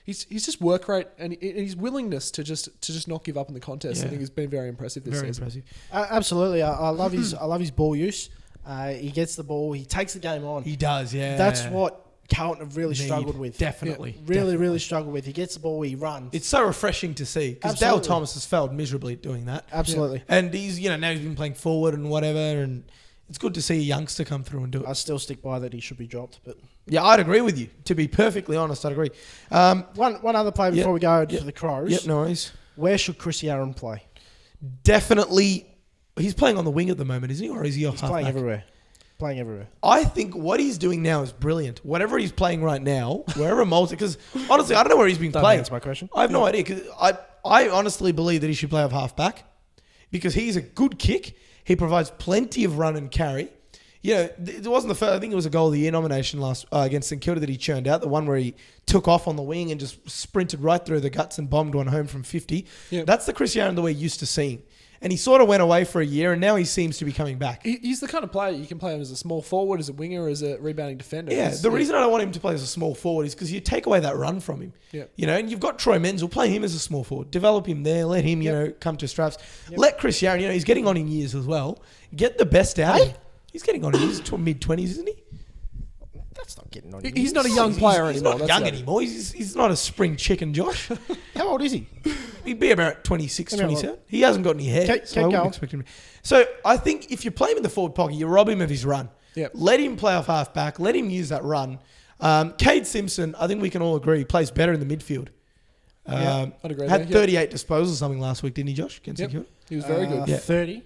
he's just work rate, and his willingness to just not give up in the contest. I think has been very impressive this Very season. impressive. Absolutely. I love his ball use. He gets the ball. He takes the game on. He does, yeah. That's what Carlton have really Need. struggled with. Definitely. Really struggled with. He gets the ball. He runs. It's so refreshing to see because Dale Absolutely. Thomas has failed miserably at doing that. Absolutely. And he's, now he's been playing forward and whatever, and it's good to see a youngster come through and do I it. still stick by that he should be dropped. But Yeah, I'd agree with you. To be perfectly honest, I'd agree. one other play before we go to the Crows. Yep, no worries. Where should Chris Aaron play? Definitely, he's playing on the wing at the moment, isn't he? Or is he off He's half playing back? everywhere. Playing everywhere. I think what he's doing now is brilliant. Whatever he's playing right now, wherever Malta, because honestly, I don't know where he's been Don't playing. answer my question. I have no idea because I honestly believe that he should play off half back because he's a good kick. He provides plenty of run and carry. It wasn't the first. I think it was a goal of the year nomination last against St Kilda that he churned out. The one where he took off on the wing and just sprinted right through the guts and bombed one home from 50. Yep. That's the Chris Aaron that we're used to seeing. And he sort of went away for a year, and now he seems to be coming back. He's the kind of player you can play him as a small forward, as a winger, as a rebounding defender. Yeah, the reason I don't want him to play as a small forward is because you take away that run from him. Yeah. And you've got Troy Menzel, play him as a small forward. Develop him there, let him, come to straps. Let Chris Aaron, he's getting on in years as well. Get the best out of him. He's getting on in his mid-20s, isn't he? That's not getting on. He's not a young player He's anymore. not young anymore. He's not a spring chicken, Josh. How old is he? He'd be about 26, Let me have a 27. He hasn't got any hair. Keep So I wouldn't going. expect him to. So I think if you play him in the forward pocket, you rob him of his run. Yep. Let him play off half back. Let him use that run. Cade Simpson, I think we can all agree, plays better in the midfield. I'd agree Had there, 38 disposals something last week, didn't he, Josh? Against St Kilda? He was very good. Yeah. 30.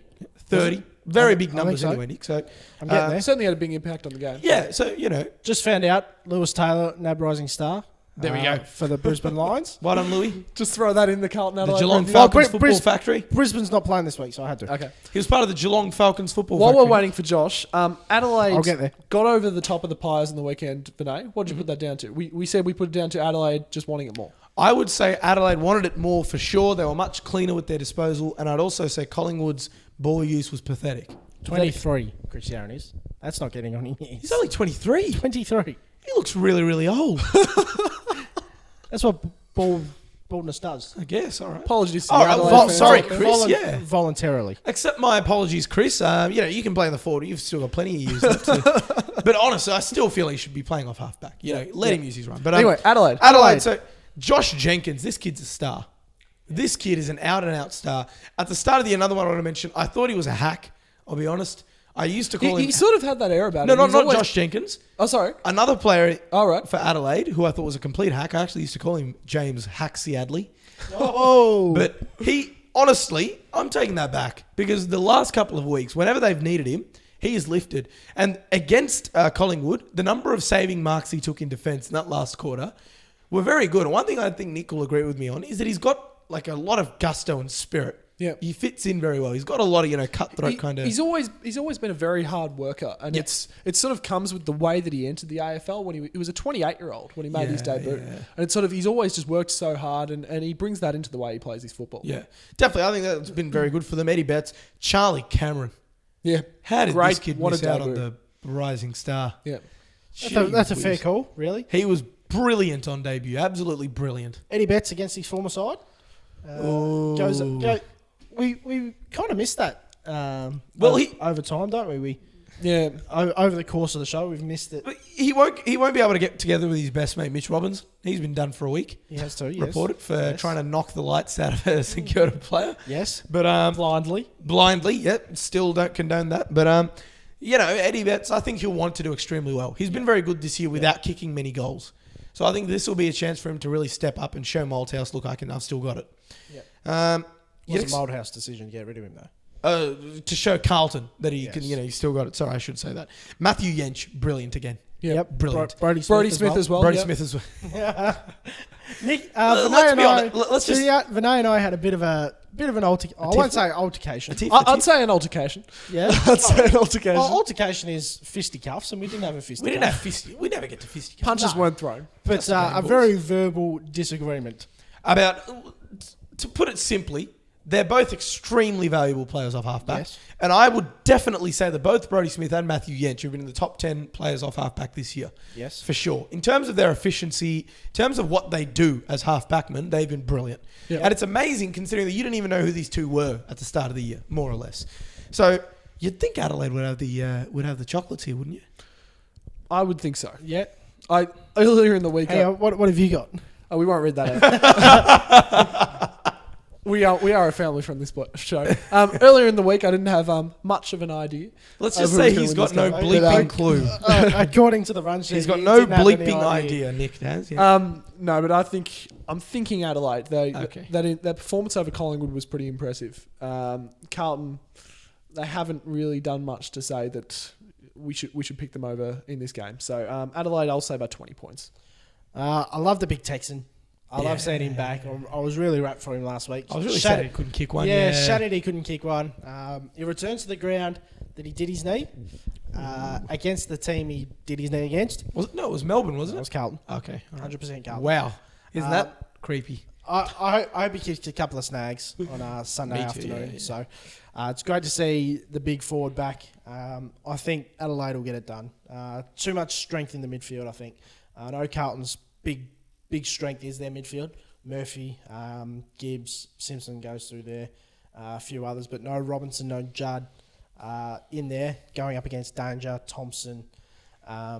30. Very big I think numbers so. anyway, Nick. So I'm getting there. Certainly had a big impact on the game. yeah, so Just found out Lewis Taylor, NAB Rising Star. There we go. For the Brisbane Lions. well done, Louis. Just throw that in the Carlton The Adelaide. Geelong review. Falcons Bri- Football Factory. Brisbane's not playing this week, so I had to. Okay. He was part of the Geelong Falcons Football While Factory. we're waiting for Josh, Adelaide I'll get there. got over the top of the Pies on the weekend. Vinay, what did you put that down to? We said we put it down to Adelaide just wanting it more. I would say Adelaide wanted it more for sure. They were much cleaner with their disposal. And I'd also say Collingwood's ball use was pathetic. 23, Chris Aaron is. That's not getting on in years. He's only 23. 23. He looks really, really old. That's what baldness does. I guess, all right. Apologies to Oh, the Adelaide fans sorry, out there. Chris. Yeah. Voluntarily. Accept my apologies, Chris. You can play in the forward. You've still got plenty of years left. But honestly, I still feel he should be playing off half back. Let him use his run. But Anyway, Adelaide. Adelaide. So Josh Jenkins, this kid's a star. This kid is an out-and-out star. At the start of the another one I want to mention, I thought he was a hack. I'll be honest. I used to call him... He sort of had that air about No, him. not He's always- Josh Jenkins. Oh, sorry. Another player All right. for Adelaide, who I thought was a complete hack. I actually used to call him James Haxie Adley. Oh. But he, honestly, I'm taking that back because the last couple of weeks, whenever they've needed him, he is lifted. And against Collingwood, the number of saving marks he took in defence in that last quarter were very good. And one thing I think Nick will agree with me on is that he's got like a lot of gusto and spirit. Yeah. He fits in very well. He's got a lot of, cutthroat kind of... He's always been a very hard worker, and it sort of comes with the way that he entered the AFL when he was a 28-year-old when he made his debut, and it's sort of he's always just worked so hard, and he brings that into the way he plays his football. Yeah, definitely. I think that's been very good for them. Eddie Betts, Charlie Cameron. Yeah, How did Great. this kid What a miss out on debut. the rising star? yeah. That's a Gee fair whiz. call, really. He was brilliant on debut. Absolutely brilliant. Eddie Betts against his former side. We kind of missed that. Over time, don't we? Yeah. Over the course of the show, we've missed it. But he won't be able to get together with his best mate Mitch Robbins. He's been done for a week. He has to. Yes. Reported for trying to knock the lights out of a St Kilda player. Yes. But Blindly. blindly, still don't condone that. But Eddie Betts, I think he'll want to do extremely well. He's been very good this year without kicking many goals. So I think this will be a chance for him to really step up and show Malthouse, look, I've still got it. Yeah. It was a Malthouse decision to get rid of him, though. To show Carlton that he can, he's still got it. Sorry, I should say that. Matthew Yench, brilliant again. Yep. Brilliant. Brody Smith as well. Brody Smith as well. Nick, let's just Vinay and I had a bit of an altercation. I won't say altercation. I'd say an altercation. Yeah, I'd say an altercation. Altercation is fisticuffs, and we didn't have a fisticuff. We didn't have fisty. We never get to fisticuffs. Punches weren't thrown. But a very verbal disagreement about. To put it simply, they're both extremely valuable players off halfback. Yes. And I would definitely say that both Brody Smith and Matthew Yench have been in the top 10 players off halfback this year. Yes. For sure. In terms of their efficiency, in terms of what they do as halfbackmen, they've been brilliant. Yep. And it's amazing considering that you didn't even know who these two were at the start of the year, more or less. So you'd think Adelaide would have the chocolates here, wouldn't you? I would think so. Yeah. Earlier in the week... Hey, what have you got? Oh, we won't read that out. We are a family from this show. Earlier in the week, I didn't have much of an idea. Let's just say he's got no bleeping clue. According to the run sheet, he's got no bleeping idea. Nick has. Yeah. No, but I'm thinking Adelaide. Okay. Their performance over Collingwood was pretty impressive. Carlton, they haven't really done much to say that we should pick them over in this game. So Adelaide, I'll say by 20 points. I love the big Texan. I love seeing him back. I was really wrapped for him last week. I was really sad he couldn't kick one. Yeah, shattered he couldn't kick one. He returns to the ground that he did his knee against the team he did his knee against. It was Melbourne, wasn't It it? was Carlton. Okay. 100% Carlton. Wow. Isn't that creepy? I hope he kicked a couple of snags on Sunday afternoon. Yeah. So it's great to see the big forward back. I think Adelaide will get it done. Too much strength in the midfield, I think. I know Carlton's big strength is their midfield. Murphy, Gibbs, Simpson goes through there. A few others, but no Robinson, no Judd in there. Going up against Danger, Thompson.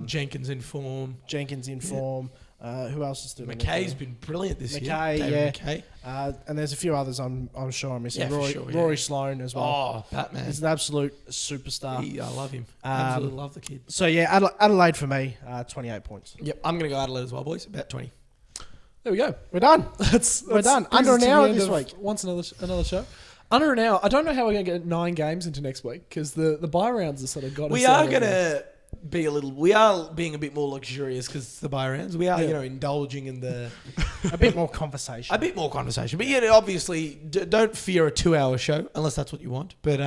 Jenkins in form. Who else is still in McKay's been brilliant this year. McKay. And there's a few others I'm sure I'm missing. Rory Sloane as well. Oh, Batman. He's an absolute superstar. I love him. Absolutely love the kid. So, yeah, Adelaide for me, 28 points. Yep, I'm going to go Adelaide as well, boys. About 20. There we go. We're done. We're done. Under an hour this week. Once another show. Under an hour. I don't know how we're going to get 9 games into next week because the bye rounds have sort of got us. We are going to be we are being a bit more luxurious because it's the bye rounds. We are, indulging in a bit more conversation. But yeah, obviously, don't fear a 2-hour show unless that's what you want. But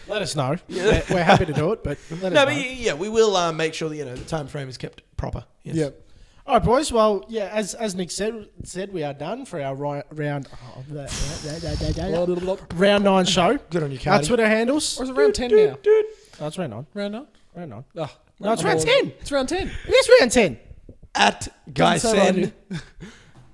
let us know. Yeah. We're happy to do it, but let us know. We will make sure that the time frame is kept proper. Yes. Yep. All right, boys. Well, yeah, as Nick said, we are done for our round 9 show. Good on you, Cardi. Our Twitter handles. Or is it round 10 now? No, it's round 9. Round 9? Round 9. Oh, no, it's round 10. It's round 10. It is round 10. At Guysen.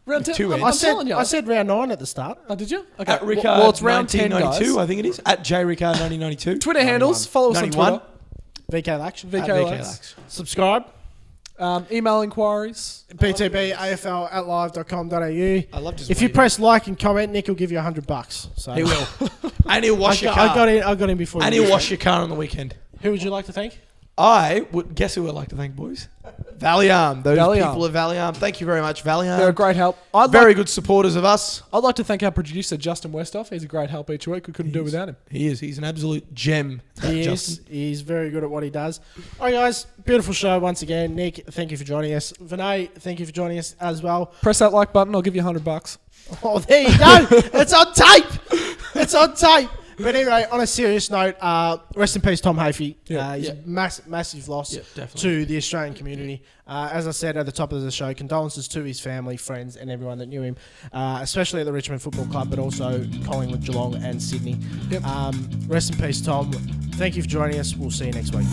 Round 10. Two I'm ends. telling you. I said round 9 at the start. Oh, did you? Okay. At Ricard, well, it's round 10, guys. 1992, I think it is. At JRicard 1992. Twitter handles. Follow us on 91. Twitter. VK Lakshman. VK Lakshman. Subscribe. Email inquiries. btbafl@live.com.au. I love just If you press like and comment, Nick will give you $100. So he will. And he'll wash your car. I got in before. And he'll wash your car on the weekend. Who would you like to thank? I would guess who I'd like to thank, boys. Valiarm. Those people of Valiarm. Thank you very much, Valiarm. They're a great help. Very good supporters of us. I'd like to thank our producer, Justin Westhoff. He's a great help each week. We couldn't do it without him. He is. He's an absolute gem. Justin. He's very good at what he does. All right, guys. Beautiful show once again. Nick, thank you for joining us. Vinay, thank you for joining us as well. Press that like button. I'll give you $100. Oh, there you go. It's on tape. It's on tape. But anyway, on a serious note, rest in peace, Tom Hafey. He's a massive loss to the Australian community. As I said at the top of the show, condolences to his family, friends, and everyone that knew him, especially at the Richmond Football Club, but also Collingwood, Geelong, and Sydney. Rest in peace, Tom. Thank you for joining us. We'll see you next week.